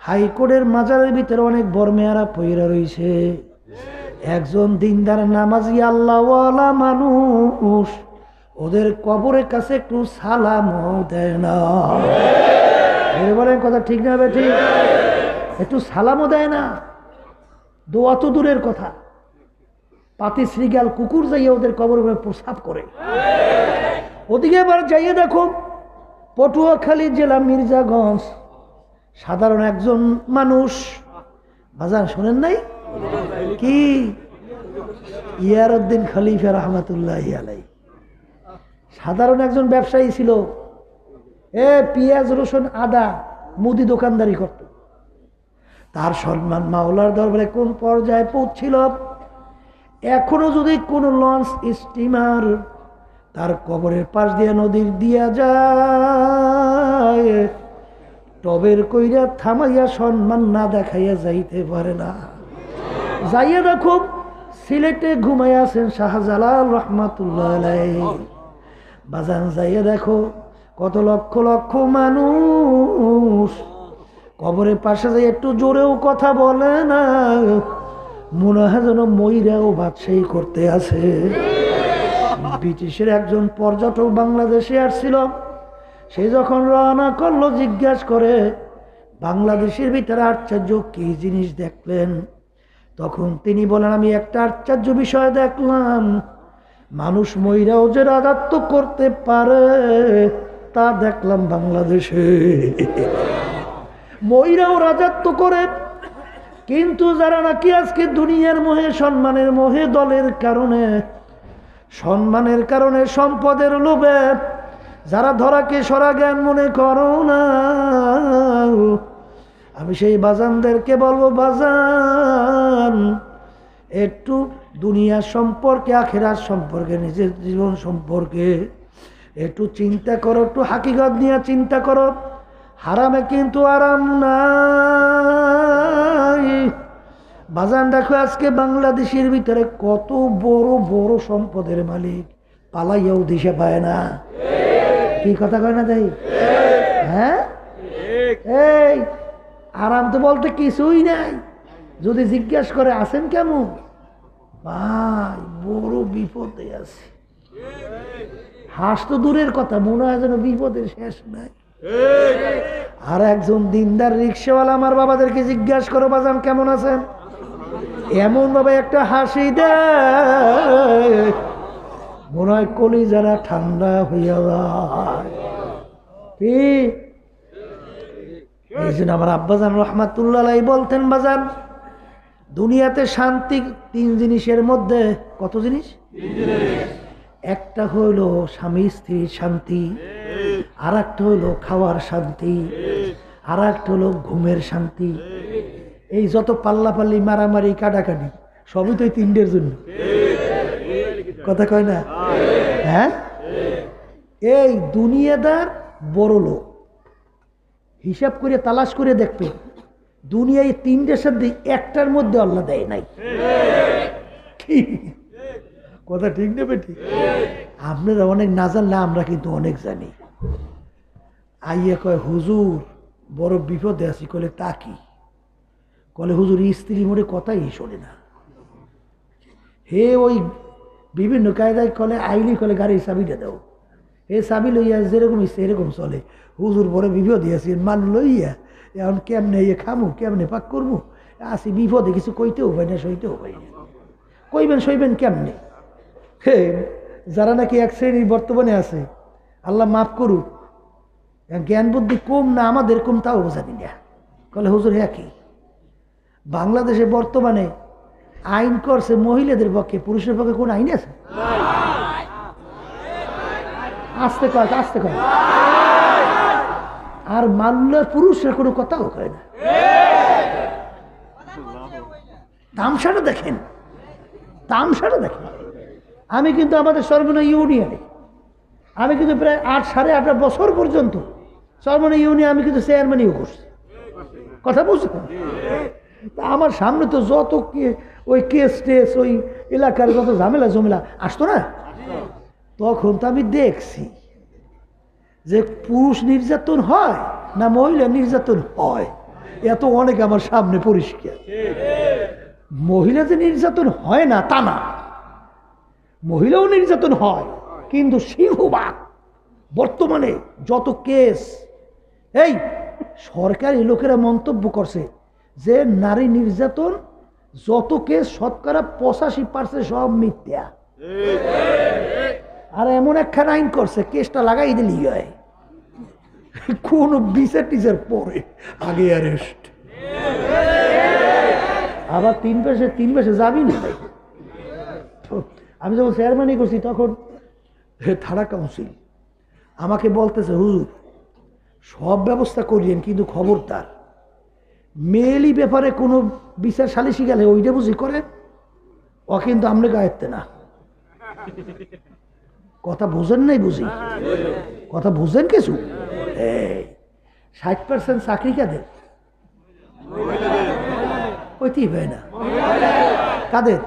হাইকোর্টের মাজারের ভিতরে অনেক বড় মেয়েরা পইরা রইছে। একজন দিনদার নামাজি আল্লাহওয়ালা মানুষ ওদের কবরের কাছে একটু সালামও দেয় না। বলেন, কথা ঠিক না ঠিক? একটু সালামও দেয় না। দোয়া তো দূরের কথা, পাতি শ্রীগাল কুকুর যাইয়া ওদের কবর উপরে প্রসাব করে। ওদিকে এবার যাইয়ে দেখো, পটুয়াখালী জেলা মির্জাগঞ্জ, সাধারণ একজন মানুষ, বাজার শোনেন নাই কি? ইয়ারউদ্দিন খলিফা রহমাতুল্লাহি আলাইহি সাধারণ একজন ব্যবসায়ী ছিল। পেঁয়াজ রসুন আদা মুদি দোকানদারি করত। তার সম্মান মাওলার দরবারে কোন পর্যায়ে পৌঁছিল, এখনো যদি কোনো লঞ্চ স্টিমার তার কবরের পাশ দিয়ে নদীর দিয়া যায়, টবের কইরা থামাইয়া সম্মান না দেখাইয়া যাইতে পারে না। যাইয়া দেখো, সিলেটে ঘুমাইয়া আছেন শাহজালাল রহমাতুল্লাহ আলাইহি। বাজান যাইয়া দেখো, কত লক্ষ লক্ষ মানুষ কবরের পাশে যাই একটু জোরেও কথা বলে না, মনে হয় যেন ময়রাও বাদশাহী করতে আছে। ব্রিটিশের একজন পর্যটক বাংলাদেশে আসছিল, সে যখন রওনা করলো, জিজ্ঞাসা করে বাংলাদেশের ভিতরে আশ্চর্য কি জিনিস দেখলেন? তখন তিনি বলেন, আমি একটা আশ্চর্য বিষয় দেখলাম, মানুষ ময়রাও যে রাজত্ব করতে পারে তা দেখলাম বাংলাদেশে। ময়রাও রাজত্ব করে, কিন্তু যারা নাকি আজকে দুনিয়ার মোহে, সম্মানের মোহে, দলের কারণে, সম্মানের কারণে, সম্পদের লোভে যারা ধরাকে সরা জ্ঞান মনে করো না, আমি সেই বাজানদেরকে বলবো, বাজান একটু দুনিয়া সম্পর্কে, আখিরাত সম্পর্কে, নিজের জীবন সম্পর্কে একটু চিন্তা করো, একটু হাকিকত নিয়ে চিন্তা করো। হারামে কিন্তু আরাম নাই। বাজান দেখো, আজকে বাংলাদেশের ভিতরে কত বড় বড় সম্পদের মালিক পালাইয়াও দিশে পায় না। কি কথা কয় না তাই? হ্যাঁ, এই আরাম তো বলতে কিছুই নাই। যদি জিজ্ঞাসা করে আছেন কেমন, ভাই বড় বিপদে আছে। হাস তো দূরের কথা, মনে হয় যেন বিপদের শেষ নাই। আর একজন দিনদার রিক্সাওয়ালা আমার বাবাদেরকে জিজ্ঞাসা করো বাজান কেমন আছেন, এমন ভাবে একটা হাসি দেয় মনে হয় কলিজারা ঠান্ডা হইয়া যায়। এই জন্য আমার আব্বাজান রহমাতুল্লাহ আলাইহি বলতেন বাজান দুনিয়াতে শান্তি তিন জিনিসের মধ্যে, কত জিনিস? একটা হইল স্বামী স্ত্রীর শান্তি, আর একটা হইলো খাওয়ার শান্তি, আর একটা হলো ঘুমের শান্তি। এই যত পাল্লাপাল্লি মারামারি কাটাকাটি সবই তো এই তিনটের জন্য, কথা কয় না? হ্যাঁ, এই দুনিয়াদার বড় লোক হিসাব করে তালাশ করে দেখতো দুনিয়ায় তিনটের সাথে একটার মধ্যে আল্লাহ দেয় নাই। কথা ঠিক নেবে ঠিক? আপনারা অনেক না জানলে আমরা কিন্তু অনেক জানি। আইয়া কয় হুজুর বড় বিপদে আছি, কলে তা কি? কলে হুজুর স্ত্রী মোড়ে কথাই শোনে না। হে ওই বিভিন্ন কায়দায় কলে আইলি কলে গাড়ির চাবিটা দাও, হে চাবি লইয়া যেরকম ইচ্ছে এরকম চলে। হুজুর বড় বিপদে আছি, মাল লইয়া এখন কেমনে ইয়ে খামু, কেমনে পাক করবো, আসি বিপদে, কিছু কইতেও পাই না সইতেও পাই না। কইবেন সইবেন কেমনে? হে যারা নাকি এক শ্রেণীর বর্তমানে আছে, আল্লাহ মাফ করুক, জ্ঞান বুদ্ধি কম না আমাদের কম তাও জানি না। কলে হুজুর হ্যাঁ কি বাংলাদেশে বর্তমানে আইন করছে মহিলাদের পক্ষে, পুরুষের পক্ষে কোন আইন আছে? আসতে কয় আসতে কয়, আর মাল্লার পুরুষের কোনো কথাও কয় না। তামসাটা দেখেন, তামসাটা দেখেন। আমি কিন্তু আমাদের সর্বনা ইউনিয়নে আমি কিন্তু প্রায় 8-8.5 বছর পর্যন্ত সর্বনা ইউনিয়নে আমি কিন্তু চেয়ারম্যানও করছি, কথা বুঝছেন? আমার সামনে তো যত ওই কেস টেস ওই এলাকার যত ঝামেলা জমেলা আসতো না, তখন তো আমি দেখছি যে পুরুষ নির্যাতন হয় না মহিলা নির্যাতন হয়, এত অনেক আমার সামনে পরিষ্কার। মহিলা যে নির্যাতন হয় না তা না, মহিলাও নির্যাতন হয়, কিন্তু সিংহভাগ বর্তমানে যত কেস, এই সরকারি লোকেরা মন্তব্য করছে যে নারী নির্যাতন যত কেস 85% সব মিথ্যা। আর এমন একখান আইন করছে কেসটা লাগাই দিলেই হয়, কোন বিচার টিচার পরে আগে অ্যারেস্ট, আবার 3 মাসে যাবি না। আমি যখন চেয়ারম্যানই করছি তখন থানা কাউন্সিল আমাকে বলতেছে হুজুর সব ব্যবস্থা করিয়েন, কিন্তু খবরদার মেয়েলি ব্যাপারে কোনো বিচার সালিশি গেলে ওইটা বুঝি করেন, ও কিন্তু আমরা গায়েতে না। কথা বুঝেন নাই? বুঝি কথা বুঝেন কিছু? 60% চাকরি কাদের? ওইতেই হয় না। কাদের?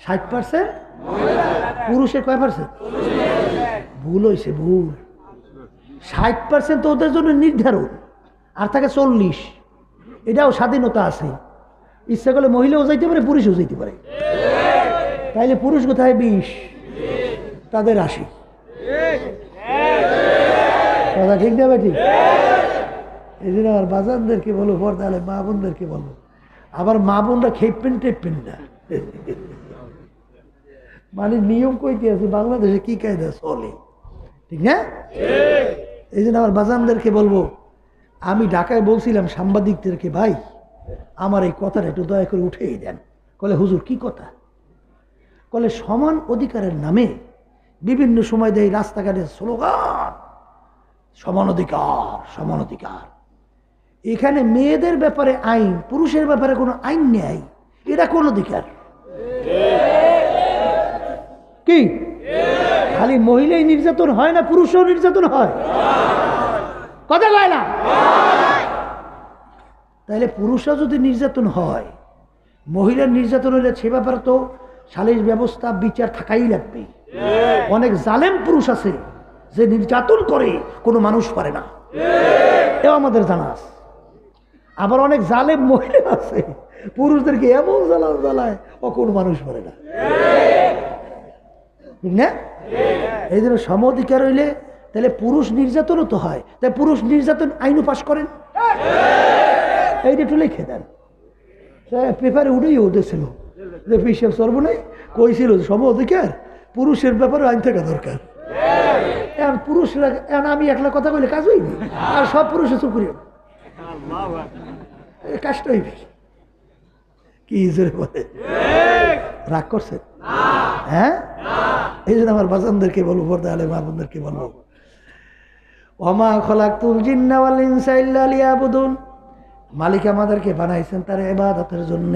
60%। পুরুষের কয় পার্সেন্ট? ভুল হয়েছে, ভুল। 60% তো ওদের জন্য নির্ধারণ, আর থাকে 40। এটাও স্বাধীনতা আছে, ইচ্ছা করলে মহিলাও যাইতে পারে পুরুষও যাইতে পারে। তাইলে পুরুষ কোথায় 20, তাদের 80। কথা ঠিক দেবে ঠিক? এই জন্য আমার বাজানদেরকে বলো, পর্দালে মা বোনদেরকে বলো, আবার মা বোনরা খেপেন টেপেন না। মানে নিয়ম কইতে আছে বাংলাদেশে কি কায়দা চলে, ঠিক না? এই জন্য আমার বাজানদেরকে বলবো, আমি ঢাকায় বলছিলাম সাংবাদিকদেরকে, ভাই আমার এই কথাটা একটু দয়া করে উঠেই দেন। কলে হুজুর কি কথা? কলে সমান অধিকারের নামে বিভিন্ন সময় দেয় রাস্তাঘাটে স্লোগান, সমান অধিকার সমান অধিকার। এখানে মেয়েদের ব্যাপারে আইন, পুরুষের ব্যাপারে কোনো আইন নেই, এটা কোন অধিকার? কি খালি মহিলাই নির্যাতন হয় না, পুরুষও নির্যাতন হয়? কথা কয় না? তাইলে পুরুষরা যদি নির্যাতন হয়, মহিলার নির্যাতন হলে সে ব্যাপারে তো সালিশ ব্যবস্থা বিচার থাকাই লাগবে। অনেক জালেম পুরুষ আছে যে নির্যাতন করে কোনো মানুষ পারে না, এও আমাদের জানা আছে। আবার অনেক জালেম মহিলা আছে পুরুষদেরকে এমন জ্বালায় ও কোনো মানুষ পারে না, ঠিক না? এই জন্য সম অধিকার হইলে তাহলে পুরুষ নির্যাতনও তো হয়, তাই পুরুষ নির্যাতন আইনও পাশ করেন, এইটা একটু লিখে দেন। পেপারে উঠেই উঠেছিল যে পিসেব সর্বনাই কইছিল সব অধিকার পুরুষের ব্যাপারে আইন থাকা দরকার। এখন পুরুষরা, এখন আমি একলা কথা কইলে কাজ হইনি, আর সব পুরুষে চুপ করিও কাজটা হইবে কি জোরে বলে। রাগ করছে? হ্যাঁ, এই জন্য আমার বাজানদেরকে বলবো, পর্দা আলে মা বোনদেরকে বলবো, ওমা খলাকতুল জিন্না ওয়াল ইনসা ইল্লা লিয়াবুদুন, মালিক আমাদেরকে বানাইছেন তার ইবাদতের জন্য।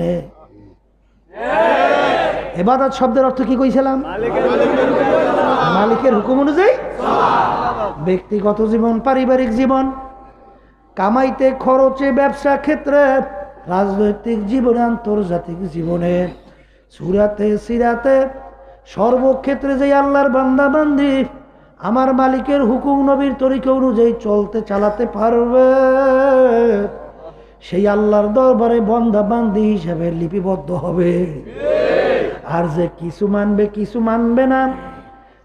ইবাদত শব্দের অর্থ কি কইছিলাম? মালিকের হুকুম অনুযায়ী ব্যক্তিগত জীবন, পারিবারিক জীবন, কামাইতে খরচে, ব্যবসা ক্ষেত্রে, রাজনৈতিক জীবনে, আন্তর্জাতিক জীবনে, সুরাতে সিরাতে, সর্বক্ষেত্রে যে আল্লাহর বান্দা বান্দি আমার মালিকের হুকুম নবীর তরিকা অনুযায়ী চলতে চালাতে পারবে, সেই আল্লাহর দরবারে বান্দা বান্দি হিসেবে লিপিবদ্ধ হবে। আর যে কিছু মানবে কিছু মানবে না,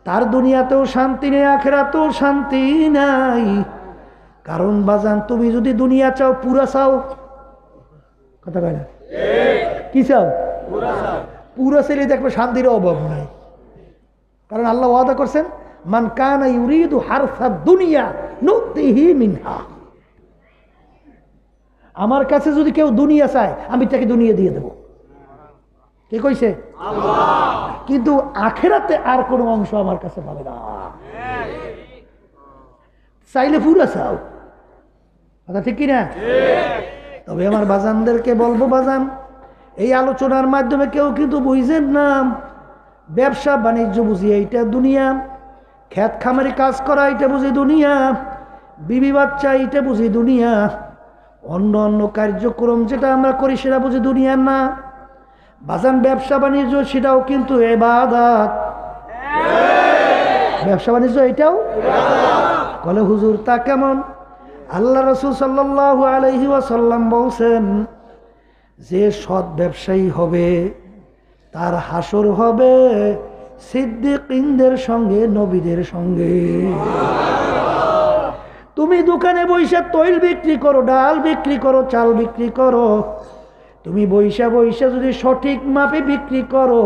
তার দুনিয়াতেও শান্তি নেই, আখিরাতেও শান্তি নাই। কারণ বাজান, তুমি যদি দুনিয়া চাও, পুরা চাও, কথা কয় না, কি চাও? পুরা ছেলে দেখবে শান্তির অভাব নাই। কারণ আল্লাহ ওয়াদা করছেন, মান কানা ইউরিদু হারসাদ দুনিয়া নুতিহি মিনহা, আমার কাছে যদি কেউ দুনিয়া চায় আমি তাকে দুনিয়া দিয়ে দেব। কে কইছে? আল্লাহ। কিন্তু আখিরাতে আর কোনো অংশ আমার কাছে পাবে না। চাইলে পুরা চাও, কথা ঠিক কিনা? তবে আমার বাজানদেরকে বলবো, বাজান, এই আলোচনার মাধ্যমে কেউ কিন্তু বুঝছেন না, ব্যবসা বাণিজ্য বুঝি এইটা দুনিয়া, খেত খামারি কাজ করা এটা বুঝি দুনিয়া, বিবি বাচ্চা এটা বুঝি দুনিয়া, অন্য অন্য কার্যক্রম যেটা আমরা করি সেটা বুঝি দুনিয়া না। বাজান, ব্যবসা বাণিজ্য সেটাও কিন্তু ইবাদত। ব্যবসা বাণিজ্য এটাও বলে, হুজুর তা কেমন? আল্লাহ রাসূল সাল্লাল্লাহু আলাইহি ওয়াসাল্লাম বলছেন, যে সৎ ব্যবসায়ী হবে তার হাসর হবে সিদ্দিকীনদের সঙ্গে, নবীদের সঙ্গে। তুমি দোকানে বইসা তৈল বিক্রি করো, ডাল বিক্রি করো, চাল বিক্রি করো, তুমি বইসা বইসা যদি সঠিক মাপে বিক্রি করো,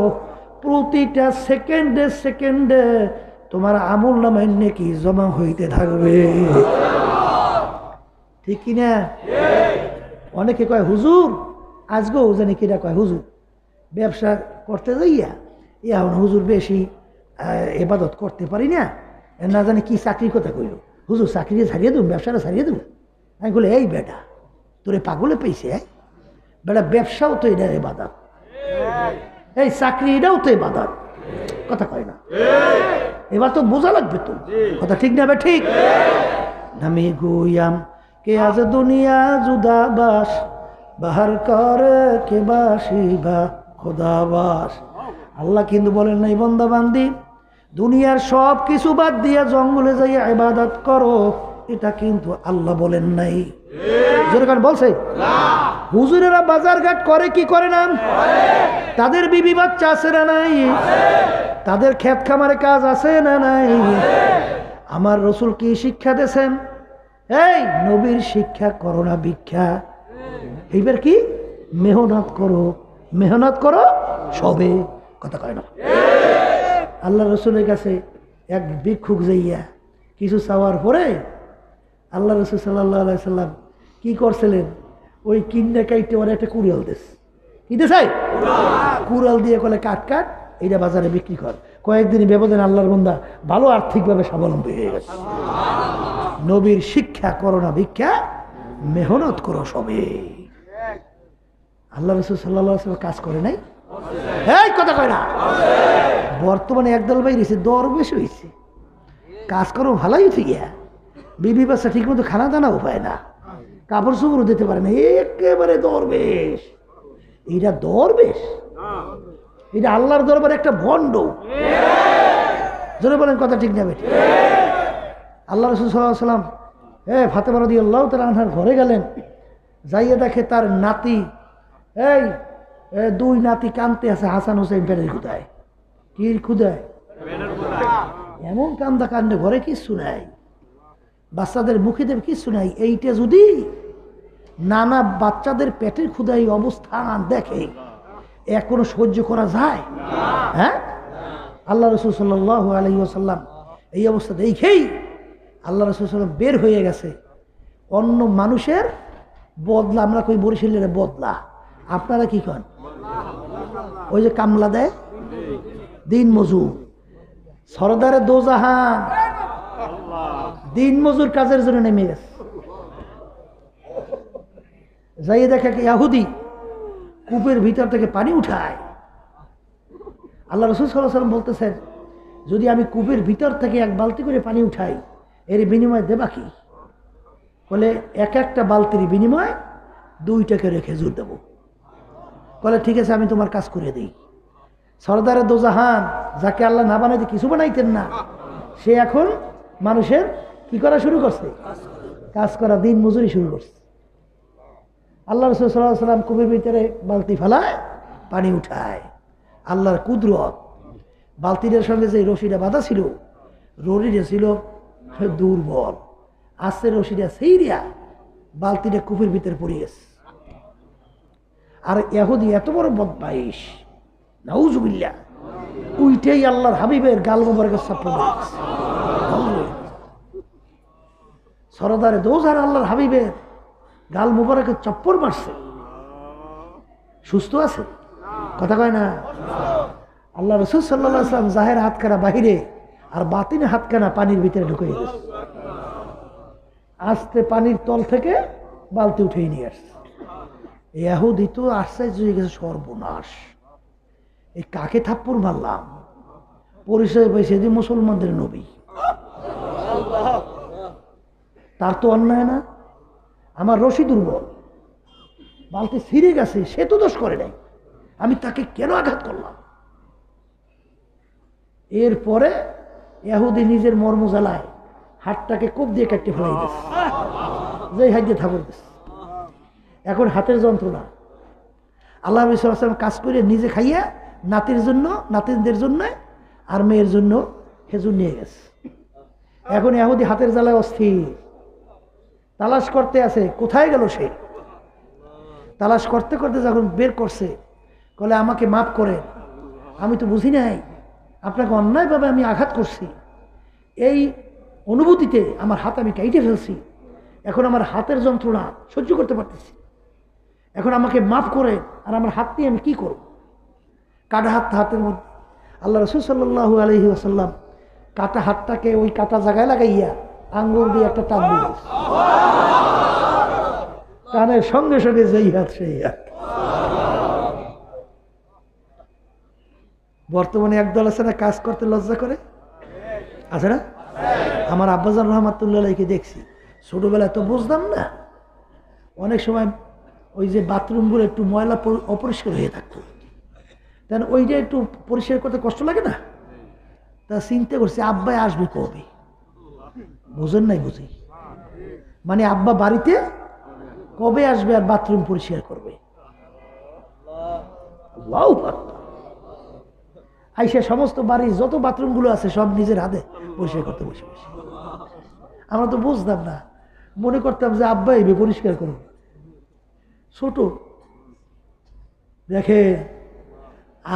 প্রতিটা সেকেন্ডে সেকেন্ডে তোমার আমল নামায় নেকি জমা হইতে থাকবে। ঠিক কিনা? অনেকে কয়, হুজুর আজকেও জানি কিনা কয়, হুজুর ব্যবসা করতে যাইয়া এখন হুজুর বেশি ইবাদত করতে পারি না, না জানি কি চাকরির কথা কইল, হুজুর চাকরি ছাড়িয়ে দেব, ব্যবসাটা ছাড়িয়ে দেব। আমি বলি, এই বেটা তোরে পাগলে পেয়েছে, বেটা ব্যবসাও তো এটা ইবাদত, এই চাকরি এটাও তো ইবাদত, কথা কয় না। এবার তো বোঝা লাগবে তো, কথা ঠিক না? ঠিক। আমি গুয়াম কে আজ দুনিয়া জুদাবাস, বাহার করে কে বাসিবা খোদাবাস। আল্লাহ কিন্তু বলেন নাই, বান্দা বান্দি দুনিয়ার সব কিছু বাদ দিয়া জঙ্গলে যাইয়া ইবাদত করো, এটা কিন্তু আল্লাহ বলেন নাই। যেরকম বলছে, হুজুরেরা বাজার ঘাট করে কি করে না? তাদের বিবি বাচ্চা আছে না নাই? তাদের ক্ষেত খামারে কাজ আছে না নাই? আমার রসুল কি শিক্ষা দিয়েছেন? এই নবীর শিক্ষা করো না ভিক্ষা, এইবার কি মেহনত করো, মেহনত করো সবে, কথা কয় না। আল্লাহ রসুলের কাছে এক ভিক্ষুক যাইয়া কিছু চাওয়ার পরে আল্লাহ রসুল সাল্লাল্লাহু আলাইহি সাল্লাম কি করছিলেন, ওই কিন্না কাইটে ওরা একটা কুড়াল দিস, কি দেশাই কুড়াল দিয়ে কলে কাট কাট, এইটা বাজারে বিক্রি কর। কয়েকদিন ব্যবধানে আল্লাহর বান্দা ভালো আর্থিকভাবে স্বাবলম্বী হয়ে গেছে। নবীর শিক্ষা করো না ভিক্ষা, মেহনত করো সবে। আল্লাহ রসুল সাল্লাল্লাহু আলাইহি ওয়াসাল্লাম কাজ করে নাই? এই কথা কয় না। বর্তমানে একদল ভাই রয়েছে, দরবেশ হয়েছে, কাজ করো ভালোই উঠে গিয়া, বিবি বাচ্চা ঠিক মতো খানা দানাও পায় না, কাপড় চোপড়ও দিতে পারে না, একেবারে দরবেশ। এইটা দরবেশ? এটা আল্লাহর দরবারে একটা ভণ্ড। জোরে বলেন, কথা ঠিক না বেটি? আল্লাহ রাসূল সাল্লাল্লাহু আলাইহি ওয়াসাল্লাম ফাতেমা রাদিয়াল্লাহু তাআলা আনহার ঘরে গেলেন, যাইয়া দেখে তার নাতি, এই দুই নাতি কানতে আছে, হাসান হোসেন পেটের ক্ষুদায়। কি ক্ষুদায়? এমন কান্দা কান্দে, ঘরে কিচ্ছু নাই, বাচ্চাদের মুখে দেব কিছু নাই। এইটা যদি নানা বাচ্চাদের পেটের ক্ষুধাই অবস্থান দেখে, এখনো সহ্য করা যায়? হ্যাঁ, আল্লাহ রসুল সাল্লাল্লাহু আলাইহি ওয়াসাল্লাম এই অবস্থা দেখেই আল্লাহ রসুল সাল্লাম বের হয়ে গেছে। অন্য মানুষের বদলা, আমরা কই বরিশালের বদলা, আপনারা কি করেন? ওই যে কামলা দেয় দিন মজুর, সরদারে দোজাহান দিন মজুর কাজের জন্য নেমে গেছে। যাইয়ে দেখে কি ইহুদি কূপের ভিতর থেকে পানি উঠায়। আল্লাহ রাসূল সাল্লাল্লাহু আলাইহি ওয়াসাল্লাম বলতেছেন, যদি আমি কূপের ভিতর থেকে এক বালতি করে পানি উঠাই, এর বিনিময়ে দেবা কি? বলে এক একটা বালতির বিনিময়ে 2 টাকা খেজুর দেবো। বলে ঠিক আছে, আমি তোমার কাজ করে দিই। সরদারে দোজাহান, যাকে আল্লাহ না বানাইতে কিছু বানাইতেন না, সে এখন মানুষের কি করা শুরু করছে? কাজ করা, দিন মজুরি শুরু করছে। আল্লাহ রাসূল সাল্লাল্লাহু আলাইহি ওয়াসাল্লাম কূপের ভিতরে বালতি ফেলায়, পানি উঠায়। আল্লাহর কুদরত। বালতিটার সঙ্গে যে রশিটা বাঁধা ছিল, রশিটা ছিল দুর্বল, আস্তে রশিটা সেইরিয়া বালতিটা কূপের ভিতরে পড়ে গেছে। আর ইহুদি এত বড় বদমাইশ, নাউজুবিল্লাহ, উইটাই আল্লাহর হাবিবের গাল মোবারকের সাপড়ে দিয়েছে। সরদারে দোজার আল্লাহর হাবিবের গাল মোবারকের চপ্পর মারছে। সুস্থ আছে? কথা কয় না। আল্লাহ রাসূল সাল্লাল্লাহু আলাইহি ওয়াসাল্লাম জাহের হাতখানা বাহিরে আর বাতিনে হাতখানা পানির ভিতরে ঢুকে গেছে। আস্তে পানির তল থেকে বালতি উঠে নিয়ে আসছে। ইহুদি তো আশ্চর্য হয়ে গেছে, সর্বনাশ, এই কাকে থাপ্পড় মারলাম? পরিচয় পেয়েছে যে মুসলমানদের নবী। তার তো অন্যায় না, আমার রশি দুর্বল, বালতি ছিঁড়ে গেছে, সে তো দোষ করে নাই, আমি তাকে কেন আঘাত করলাম? এরপরে ইহুদি নিজের মর্ম জ্বালায় হাতটাকে কোপ দিয়ে কাটতে ফেলাই দিচ্ছে, যে হাত দিয়ে থাপড় দিচ্ছে। এখন হাতের যন্ত্রণা। আল্লাহ নবী সাল্লাল্লাহু আলাইহি ওয়াসাল্লাম কাজ করে নিজে খাইয়া নাতির জন্য, নাতিনদের জন্য আর মেয়ের জন্য খেজুর নিয়ে গেছে। এখন ইহুদি হাতের জ্বালায় অস্থির, তালাশ করতে আছে, কোথায় গেল সে? তালাশ করতে করতে যখন বের করছে, বলে আমাকে মাফ করেন, আমি তো বুঝি নাই আপনাকে অন্যায়ভাবে আমি আঘাত করছি। এই অনুভূতিতে আমার হাত আমি কাইটে ফেলছি, এখন আমার হাতের যন্ত্রণা সহ্য করতে পারতেছি, এখন আমাকে মাফ করে, আর আমার হাত নিয়ে আমি কি করব? কাটা হাত হাতের মধ্যে। আল্লাহ রাসূল সাল্লাল্লাহু আলাইহি ওয়াসাল্লাম কাটা হাতটাকে ওই কাটা জায়গায় লাগাইয়া আঙ্গুল দিয়ে একটা টান দিয়ে টানের সঙ্গে সঙ্গে যেই হাত সেই হাত। বর্তমানে একদল আছে না, কাজ করতে লজ্জা করে, আছে না? আমার আব্বাজান রহমাতুল্লাহ আলাইহি দেখছি, ছোটবেলায় তো বুঝতাম না, অনেক সময় ওই যে বাথরুমগুলো একটু ময়লা অপরিষ্কার হয়ে থাকতো, তাই ওইটা একটু পরিষ্কার করতে কষ্ট লাগে না, তা চিন্তা করছি আব্বাই আসবে কবে। বুঝেন নাই? বুঝি, মানে আব্বা বাড়িতে কবে আসবে আর বাথরুম পরিষ্কার করবে। আইসা সমস্ত বাড়ির যত বাথরুমগুলো আছে সব নিজের হাতে পরিষ্কার করতে বসে বসে। আমরা তো বুঝতাম না, মনে করতাম যে আব্বা এবে পরিষ্কার করবে। ছোট দেখে।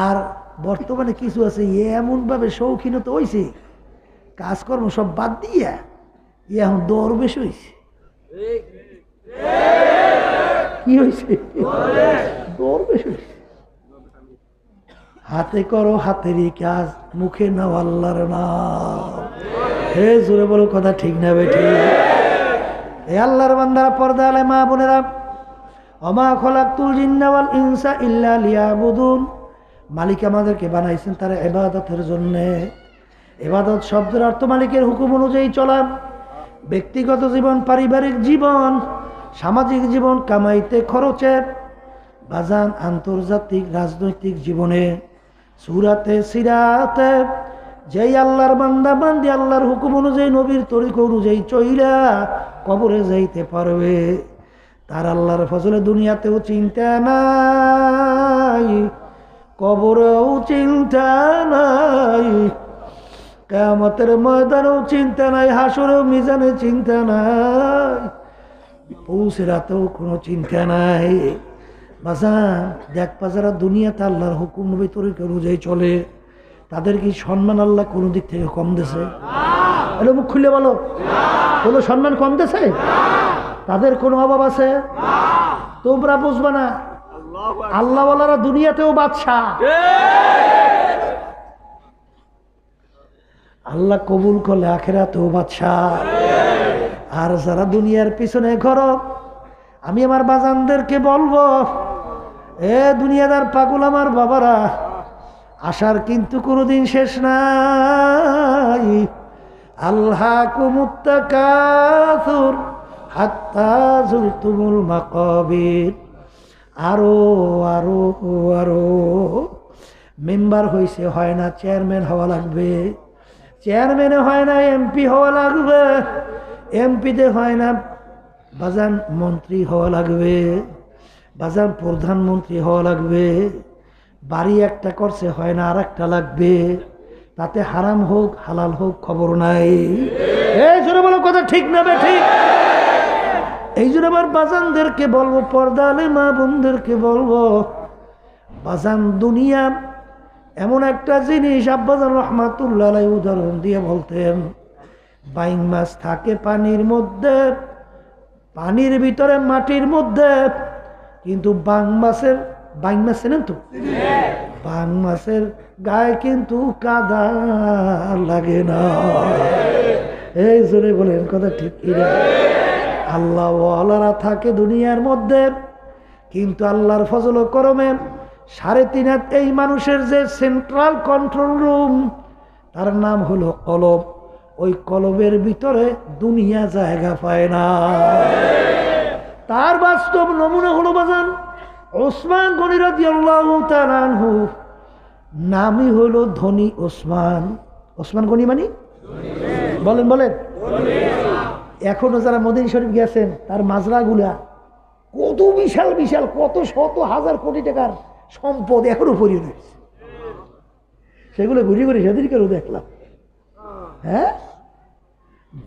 আর বর্তমানে কিছু আছে এমনভাবে শৌখিনতা হয়েছে, কাজকর্ম সব বাদ দিয়া এখন দরবেশ হয়েছে। কি হয়েছে? দরবেশ হয়েছে। হাতে করো হাতেরই কাজ, মুখে নাও আল্লাহর নাম। হে জোরে বলো, কথা ঠিক না বেঠিক? হে আল্লাহর বান্দারা, পর্দা আলে মা বোনেরা, ওমা খলাকতুল জিন্না ওয়াল ইনসা ইল্লা লিয়াবুদুন। মালিক আমাদেরকে বানাইছেন তার ইবাদতের জন্য। ইবাদত শব্দের অর্থ মালিকের হুকুম অনুযায়ী চলা। ব্যক্তিগত জীবন, পারিবারিক জীবন, সামাজিক জীবন, কামাইতে খরচে, বাজান আন্তর্জাতিক রাজনৈতিক জীবনে, সূরাতে সিরাতে যেই আল্লাহর বান্দা বান্দি আল্লাহর হুকুম অনুযায়ী নবীর তরিকা অনুযায়ী চইলা কবরে যাইতে পারবে, তার আল্লাহর ফজলে দুনিয়াতেও চিন্তা নাই, কবরেও চিন্তা নাই। কিয়ামতের ময়দানেও চিন্তা নাই, হাসরেও মিজানে চিন্তা নাই, পৌঁছে রাতেও কোনো চিন্তা নাই। বাজান দেখবা যারা দুনিয়াতে আল্লাহর হুকুম ভিতরে অনুযায়ী চলে, তাদের কি সম্মান আল্লাহ কোনো দিক থেকে কম দিয়েছে? এটা মুখ খুলে বলো, কোনো সম্মান কম দিয়েছে? তাদের কোনো অভাব আছে? তোমরা বুঝবা না, আল্লাহওয়ালারা দুনিয়াতেও বাদশাহ, আল্লাহ কবুল করলে আখিরাতেও বাদশাহ। আর যারা দুনিয়ার পিছনে ঘরো, আমি আমার বাজানদেরকে বলবো, এ দুনিয়াদার পাগল আমার বাবারা, আশার কিন্তু কোনোদিন শেষ নাই। আলহাকুমুত তাকাসুর হাত্তা যুরতুমুল মাকাবির। আরো আরো আরো মেম্বার হইছে, হয় না চেয়ারম্যান হওয়া লাগবে, চেয়ারম্যানে হয় না এমপি হওয়া লাগবে, এমপিতে হয় না বাজান মন্ত্রী হওয়া লাগবে, বাজান প্রধানমন্ত্রী হওয়া লাগবে, বাড়ি একটা করছে হয় না আর একটা লাগবে, তাতে হারাম হোক হালাল হোক খবর নাই। এই জন্য বলো কথা ঠিক না বে ঠিক? এই জন্য আবার বাজানদেরকে বলবো, পর্দালে মা বোনদেরকে বলবো, বাজান দুনিয়া এমন একটা জিনিস, আব্বাজান রহমাতুল্লাহ আলাইহি উদাহরণ দিয়ে বলতেন, বাইং মাছ থাকে পানির মধ্যে, পানির ভিতরে মাটির মধ্যে, কিন্তু বাইং মাছ চেনেন তো, বাইং মাছের গায়ে কিন্তু কাদা লাগে না। এই জোরে বলেন কথা ঠিক কিনা? আল্লাহ ওয়ালারা থাকে দুনিয়ার মধ্যে, কিন্তু আল্লাহর ফজল ও করমে 3.5 হাত এই মানুষের যে সেন্ট্রাল কন্ট্রোল রুম, তার নাম হলো কলব। ওই কলবের ভিতরে দুনিয়া জায়গা পায় না। তার বাস্তব নমুনা হলো বাজান ওসমান গনি রাদিয়াল্লাহু তাআলা আনহু। নামই হলো ধনী ওসমান। ওসমান গনি মানে বলেন বলেন, এখনো যারা মদিনা শরীফ গেছেন, তার মাজরাগুলা কত বিশাল বিশাল, কত শত হাজার কোটি টাকার সম্পদ এখনো পড়ে রয়েছে। সেগুলো ঘুরে ঘুরে সেদিনকেও দেখলাম। হ্যাঁ,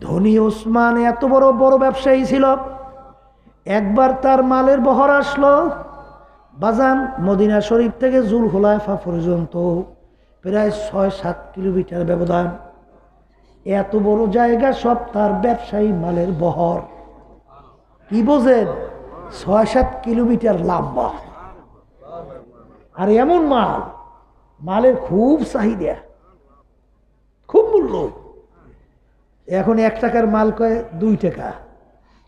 ধনী ওসমান এত বড় বড় ব্যবসায়ী ছিল। একবার তার মালের বহর আসলো বাজান মদিনা শরীফ থেকে জুলহুলাইফা পর্যন্ত প্রায় 6-7 কিলোমিটার ব্যবধান। এত বড় জায়গা, সব তার ব্যবসায়ী মালের বহর। কি বোঝেন, 6-7 কিলোমিটার লম্বা। আর এমন মাল, মালের খুব চাহিদা, খুব মূল্য। এখন 1 টাকার মাল কয় 2 টাকা,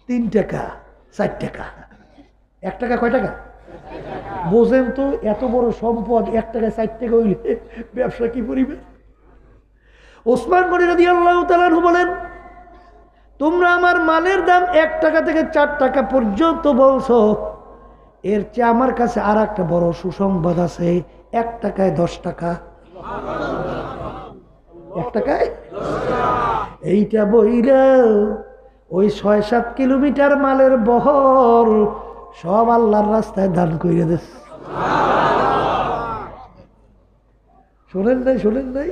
3 টাকা, 4 টাকা। 1 টাকা কয় টাকা বোঝেন তো? এত বড় সম্পদ 1 টাকা 4 টাকা হইলে ব্যবসা কি পরিবে? ওসমান গনি রাদিয়াল্লাহু তাআলা আনহু বলেন, তোমরা আমার মালের দাম 1 টাকা থেকে 4 টাকা পর্যন্ত বলছো, এর চেয়ে আমার কাছে আর একটা বড় সুসংবাদ আছে। 1 টাকায় 10 টাকা। 1 টাকায় 10 টাকা। এইটা বইরা ওই 6-7 কিলোমিটার মালের বহর সব আল্লাহর রাস্তায় দান করে দেশ। শোনেন নাই, শোনেন নাই?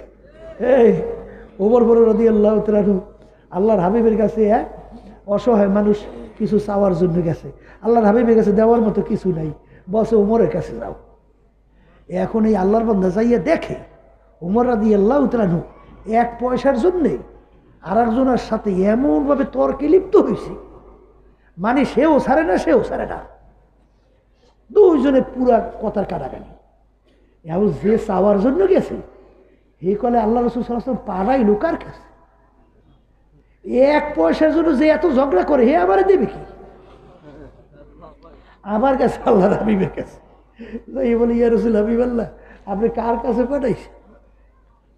এই ওমর ফারুক রাদিয়াল্লাহু তাআলা আনহু আল্লাহর হাবিবের কাছে এক অসহায় মানুষ কিছু চাওয়ার জন্য গেছে। আল্লাহর হাবিবের কাছে দেওয়ার মতো কিছু নাই, বসে ওমরের কাছে যাও। এখন এই আল্লাহর বান্দা যাইয়া দেখে ওমর রাদিয়াল্লাহু তাআলা আনহু 1 পয়সার জন্যে আর একজনের সাথে এমনভাবে তর্কে লিপ্ত হয়েছে, মানে সেও ছাড়ে না, সেও ছাড়ে না, দুইজনে পুরা কথার কাটাকাটি। এখন যে চাওয়ার জন্য গেছে, এই কলে আল্লাহ রাসূল সাল্লাল্লাহু আলাইহি ওয়াসাল্লাম পাড়াই লোকার কাছে 1 পয়সার জন্য যে এত ঝগড়া করে, হে আবার দেবে কি? আবার কাছে আল্লাহর হাবিবের কাছে যাই বলে, ইয়া রাসূল হাবিবাল্লাহ, আপনি কার কাছে পাঠাইছেন?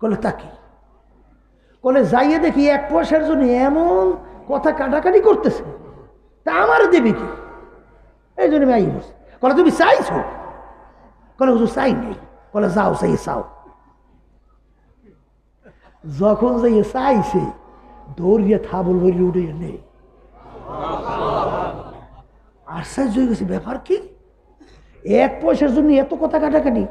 কলে তাকি। কলে যাইয়ে দেখি 1 পয়সার জন্য এমন কথা কাটাকাটি করতেছে, তা আমার দেবে কি? এই জন্য আমি আই বলছি। কলে তুমি চাইছো? কলে হুজুর চাই নেই। কলে যাও চাইয়ে চাও। যখন যাইয়ে চাইছে, দৌড়িয়ে থাবল ভরিয়ে উঠে নেই। আশ্চর্য হয়ে গেছে, ব্যাপার কি? 1 পয়সার জন্য এত কথা কাটাকাটি,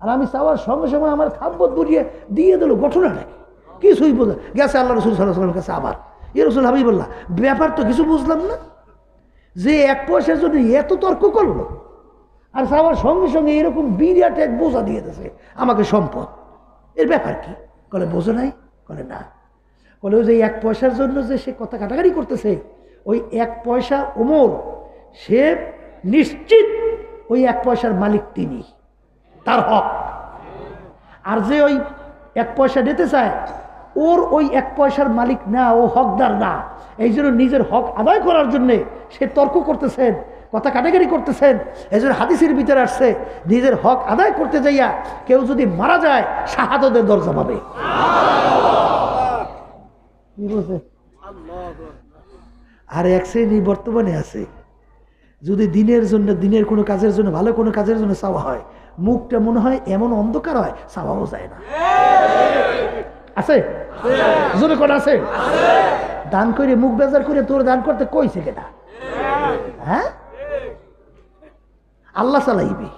আর আমি চাওয়ার সঙ্গে সঙ্গে আমার থাব্বত ভরিয়ে দিয়ে দিল। ঘটনা নাকি? কিছুই বোঝা গেছে আল্লাহ রসুল সাল্লাল্লাহু আলাইহি ওয়াসাল্লামের কাছে। আবার এ রসুল হাবিবুল্লাহ, ব্যাপার তো কিছু বুঝলাম না, যে 1 পয়সার জন্য এত তর্ক করলো, আর আমার সঙ্গে সঙ্গে এরকম বিরাট এক বোঝা দিয়ে দিয়েছে আমাকে সম্পদ। এর ব্যাপার কি? বলে বোঝো নাই? বলে না। বলে ওই যে 1 পয়সার জন্য যে সে কথা কাটাকাটি করতেছে, ওই 1 পয়সা ওমর, সে নিশ্চিত ওই 1 পয়সার মালিক তিনি, তার হক। আর যে ওই 1 পয়সা দিতে চায়, ওর ওই 1 পয়সার মালিক না, ও হকদার না। এই জন্য নিজের হক আদায় করার জন্যে সে তর্ক করতেছেন, কথা কাটাকাটি করতেছেন। এই জন্য হাদিসের ভিতরে আসছে, নিজের হক আদায় করতে যাইয়া কেউ যদি মারা যায়, শাহাদাতের দরজা পাবে। আর এক শ্রেণী বর্তমানে আছে, যদি দিনের জন্য, দিনের কোনো কাজের জন্য, ভালো কোনো কাজের জন্য চাওয়া হয়, মুখটা মনে হয় এমন অন্ধকার হয়, চাওয়াও যায় না। আছে জোরে কোন আছে? দান করে মুখ বেজার করে তোর দান করতে কইছে কেনা? হ্যাঁ, আল্লাহ চালাইবি।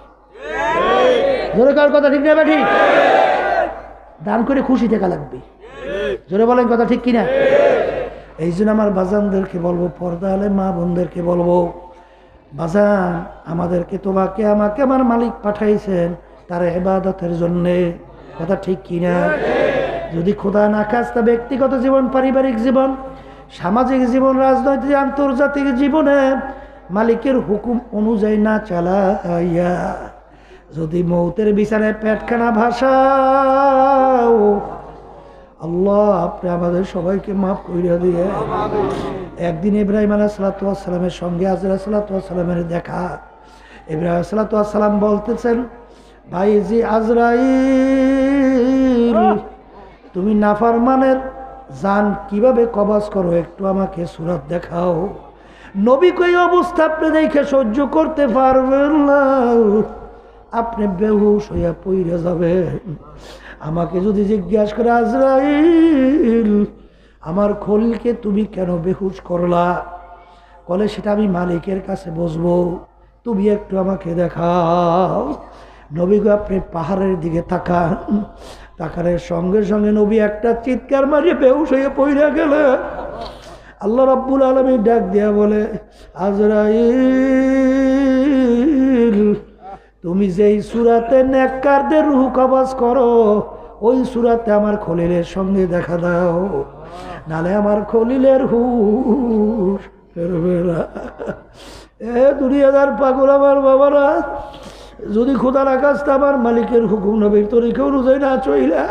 জোরে কার কথা ঠিক না? ঠিক। দান করে খুশি থাকা লাগবে। জোরে বলেন কথা ঠিক কিনা? এই জন্য আমার বাজানদেরকে বলবো, পর্দা আলে মা বোনদেরকে বলবো, বাজান আমাদেরকে, তোমাকে আমাকে আমার মালিক পাঠাইছেন তার ইবাদতের জন্যে। কথা ঠিক কিনা? যদি খোদা না খাস্তা ব্যক্তিগত জীবন, পারিবারিক জীবন, সামাজিক জীবন, রাজনৈতিক, আন্তর্জাতিক জীবনে মালিকের হুকুম অনুযায়ী না চালাইয়া যদি মৌতের বিছানায় পেটখানা ভাসাও, আল্লাহ আপনি আমাদের সবাইকে মাফ কইরা দিয়ে। একদিন ইব্রাহিম আলাইহিস সালামের সঙ্গে আজরা আলাইহিস সালামের দেখা। ইব্রাহিম আলাইহিস সালাম বলতেছেন, ভাই জি আজরাইল, তুমি নাফরমানের জান কিভাবে কবজ করো, একটু আমাকে সূরত দেখাও। নবী কই অবস্থা আপনি দেখে সহ্য করতে পারবেন না, আপনি বেহুশ হইয়া পইরা যাবেন। আমাকে যদি জিজ্ঞাসা করে, আজরাইল আমার খলিলকে তুমি কেন বেহুশ করলা, বলে সেটা আমি মালিকের কাছে বসবো, তুমি একটু আমাকে দেখাও। নবী গো আপনি পাহাড়ের দিকে তাকান, তাকানোর সঙ্গে সঙ্গে নবী একটা চিৎকার মারিয়ে বেহুশ হয়ে পইরা গেলে। আল্লাহ রাব্বুল আলামিন ডাক দিয়া বলে, আজরাইল তুমি যেই সূরাতে নেককারদের রূহ কবজ করো, ওই সূরাতে আমার খলিলের সঙ্গে দেখা দাও, নালে আমার খলিলের হুশ ফিরবে না। এ দুনিয়াদার পাগল আমার বাবারা, যদি খোদার আকাশটা আমার মালিকের হুকুম নবীর তরিকা অনুযায়ী না চইলা,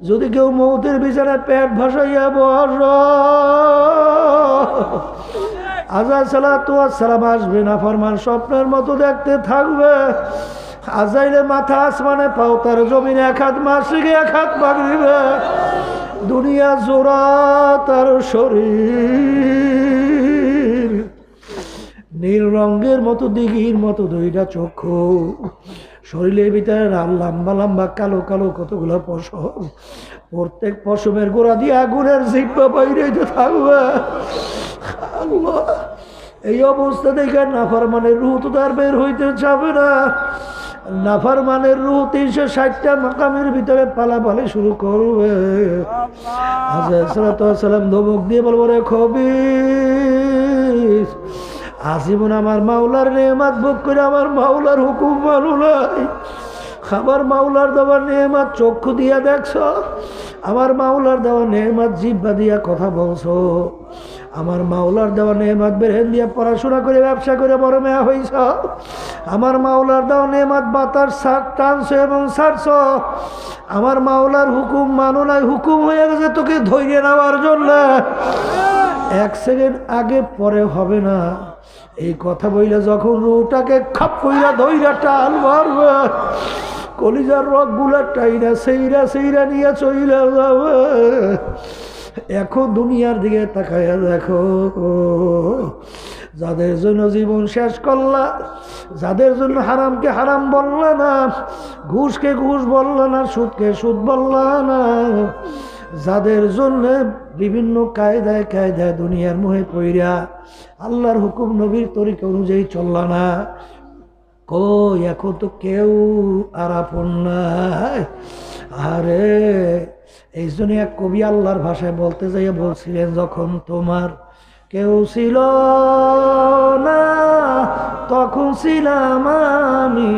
যদি কেউ মৌতের বিছানায় পেট ভাসাইয়া বস, আজাদ সালাম আসবে, না ফরমান স্বপ্নের মতো দেখতে থাকবে। আজাইলে মাথা আসমানে, পাও তার জমিনে, 1 হাত মাসিকে 1 হাত মাগরিবে, দুনিয়া জোড়া তার শরীর, নীল রঙের মতো দিঘির মতো 2টা চক্ষু, শরীরের ভিতরে লম্বা লম্বা কালো কালো কতগুলো পশম, প্রত্যেক পশমের গোড়া দিয়ে আগুনের জিহ্বা বাইরে থাকবে। আল্লাহ, এই অবস্থা দেখে নাফরমানের রূহ তো তার বের হইতে যাবে না। নাফরমানের রূহ 360টা মাকামের ভিতরে পালাপালি শুরু করবে। সালাম ধমক দিয়ে বলবো, রে খবিস, আজীবন আমার মাওলার নেয়ামত ভোগ করে আমার মাওলার হুকুম মানো নাই, আমার মাওলার দেওয়া নেয়ামত চক্ষু দিয়া দেখছো, আমার মাওলার দেওয়া নেয়ামত জিহ্বা দিয়া কথা বলছো, আমার মাওলার দেওয়া নেয়ামত বেরেন দিয়া পড়াশোনা করে ব্যবসা করে বড় মেয়া হইছ, আমার মাওলার দেওয়া নেয়ামত বাতার টানছো এবং ছাড়ছো, আমার মাওলার হুকুম মানো নাই, হুকুম হয়ে গেছে তোকে ধৈর্য নেওয়ার জন্য। 1 সেকেন্ড আগে পরে হবে না। এই কথা বইলে যখন রুটাকে খাপ কইরা ধইরা টান মারবে, কলিজার রক গুলা টাইরা সেইরা সেইরা নিয়ে চইলা যাবে। এখন দুনিয়ার দিকে তাকাইয়া দেখো, যাদের জন্য জীবন শেষ করলা, যাদের জন্য হারামকে হারাম বললা না, ঘুষকে ঘুষ বললা না, সুদকে সুদ বললা না, যাদের জন্য বিভিন্ন কায়দায় কায়দায় দুনিয়ার মোহে পইরা আল্লাহর হুকুম নবীর তরিকা অনুযায়ী চললা না, কই এখন তো কেউ আর আপন নাই। আরে এই জন্য এক কবি আল্লাহর ভাষায় বলতে যাইয়া বলছিলেন, যখন তোমার কেউ ছিল না তখন ছিলাম আমি,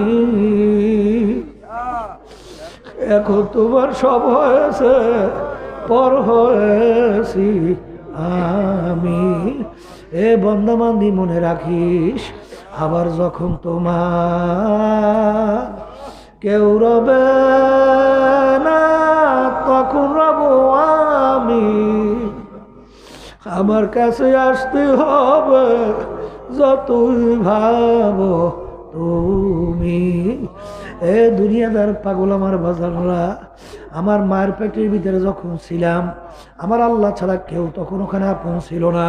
এখন তোমার সব হয়েছে পর হয়েছি আমি। এ বন্দাবান্দি মনে রাখিস, আবার যখন তোমার কেউ রবে না তখন রব আমি, আমার কাছে আসতে হবে যতই ভাবো তুমি। এ দুনিয়াদার পাগল আমার বাজাররা, আমার মায়ের পেটের ভিতরে যখন ছিলাম আমার আল্লাহ ছাড়া কেউ তখন ওখানে আপন ছিল না।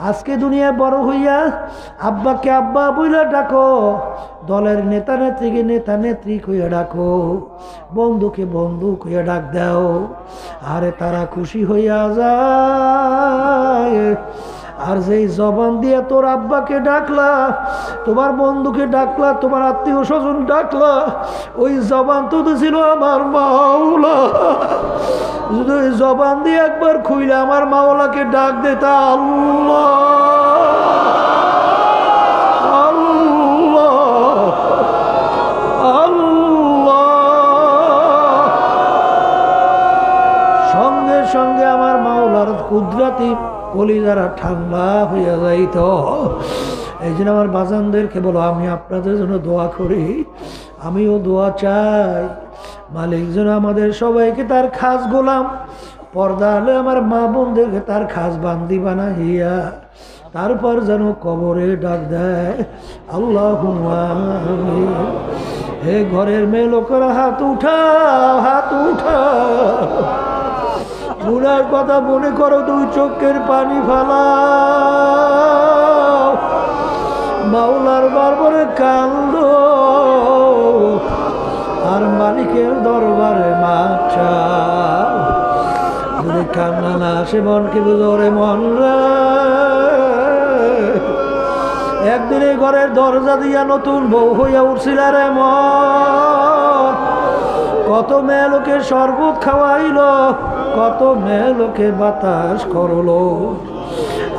আজকে দুনিয়ায় বড় হইয়া আব্বাকে আব্বা বইলা ডাকো, দলের নেতা নেত্রীকে নেতা নেত্রী কইয়া ডাকো, বন্ধুকে বন্ধু কইয়া ডাক দাও, আরে তারা খুশি হইয়া যায়। আর যেই জবান দিয়ে তোর আব্বাকে ডাকলা, তোমার বন্ধুকে ডাকলা, তোমার আত্মীয় স্বজন ডাকলা, ওই জবান তো ছিল আমার মাওলা। যদি ওই জবান দিয়ে একবার খুইলে আমার মাওলাকে ডাক দিতা, আল্লাহ আল্লাহ আল্লাহ, সঙ্গে সঙ্গে আমার মাওলার কুদরতি কলিজারা ঠান্ডা হইয়া যাইত। এই জন্য আমার বাজানদেরকে বলো, আমি আপনাদের জন্য দোয়া করি, আমিও দোয়া চাই মালিক যেন আমাদের সবাইকে তার খাস গোলাম, পর্দা হলে আমার মা বোনদেরকে তার খাস বান্দি বানাইয়া তারপর যেন কবরে ডাক দেয়। আল্লাহুম্মা আমিন। হে ঘরের মেয়ে লোকেরা হাত উঠাও, হাত উঠাও, গুনার কথা মনে করো, দুই চোখের পানি ফালাও, মাওলার দরবারে কান্দো, আর মালিকের দরবারে মাপ চাও। যদি কান্না না আসে মনকে বুঝরে মন রে, একদিন এই ঘরের দরজা দিয়া নতুন বউ হইয়া উঠছিল রে মন, কত মেয়ে লোকে শরবত খাওয়াইল, কত মেয়ে লোকে বাতাস করলো,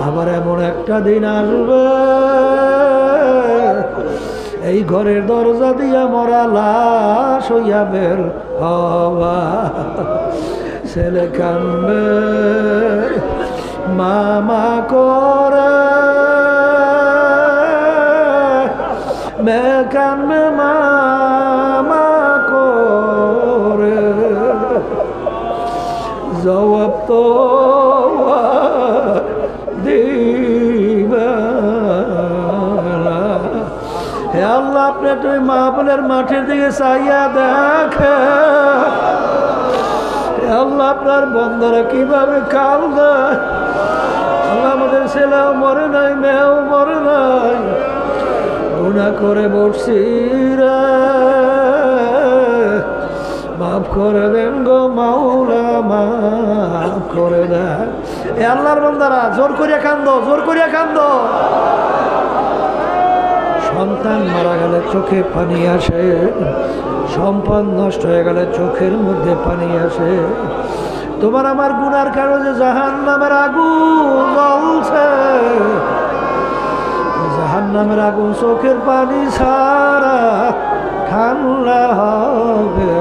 আবার এমন একটা দিন আসবে এই ঘরের দরজা দিয়া মরা লাশ হইয়া বের হবা। ছেলে কান্দবে মামা করে, মেয়ে কান্দবে মামা করে, জবাব তো দিবা না। হে আল্লাহ, আপনি তুমি মাহফিলের মাঠের দিকে চাইয়া দেখে, হে আল্লাহ আপনার বন্দারা কিভাবে কাঁদে। আল্লাহ আমাদের ছেলেও মরে নাই, মেয়েও মরে নাই, গুনাহ করে বসছি রে, মাফ করে দেন গো মাওলা, মাফ করে দেন। এ আল্লাহর বান্দারা জোর করিয়া কান্দো, জোর করিয়া কান্দো। সন্তান মারা গেলে চোখে পানি আসে, সম্পদ নষ্ট হয়ে গেলে চোখের মধ্যে পানি আসে। তোমার আমার গুনার কারণে জাহান্নামের আগুন জ্বলছে, জাহান্নামের আগুন চোখের পানি ছাড়া ঠান্ডা হবে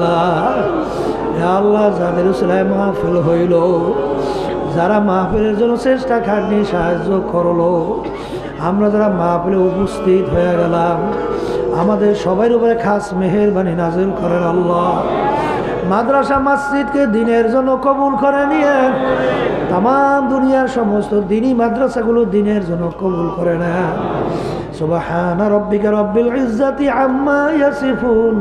না। আল্লাহ যাদের উসিলায় মাহফিল হইল, যারা মাহফিলের জন্য চেষ্টা খাটনি সাহায্য করলো, আমরা যারা মাহফিলে উপস্থিত হয়ে গেলাম, আমাদের সবার উপরে খাস মেহেরবানি নাজিল করেন আল্লাহ। মাদ্রাসা মসজিদকে দিনের জন্য কবুল করে নিয়ে তাম দুনিয়ার সমস্ত দিনী মাদ্রাসাগুলো দিনের জন্য কবুল করে নেন। সুবহান রাব্বিকা রাব্বিল ইজ্জাতি আম্মা ইয়াসিফুন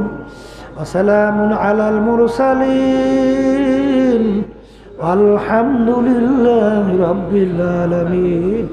ওয়া সালামুন আলাল মুরসালিন আলহামদুলিল্লাহি রাব্বিল আলামিন।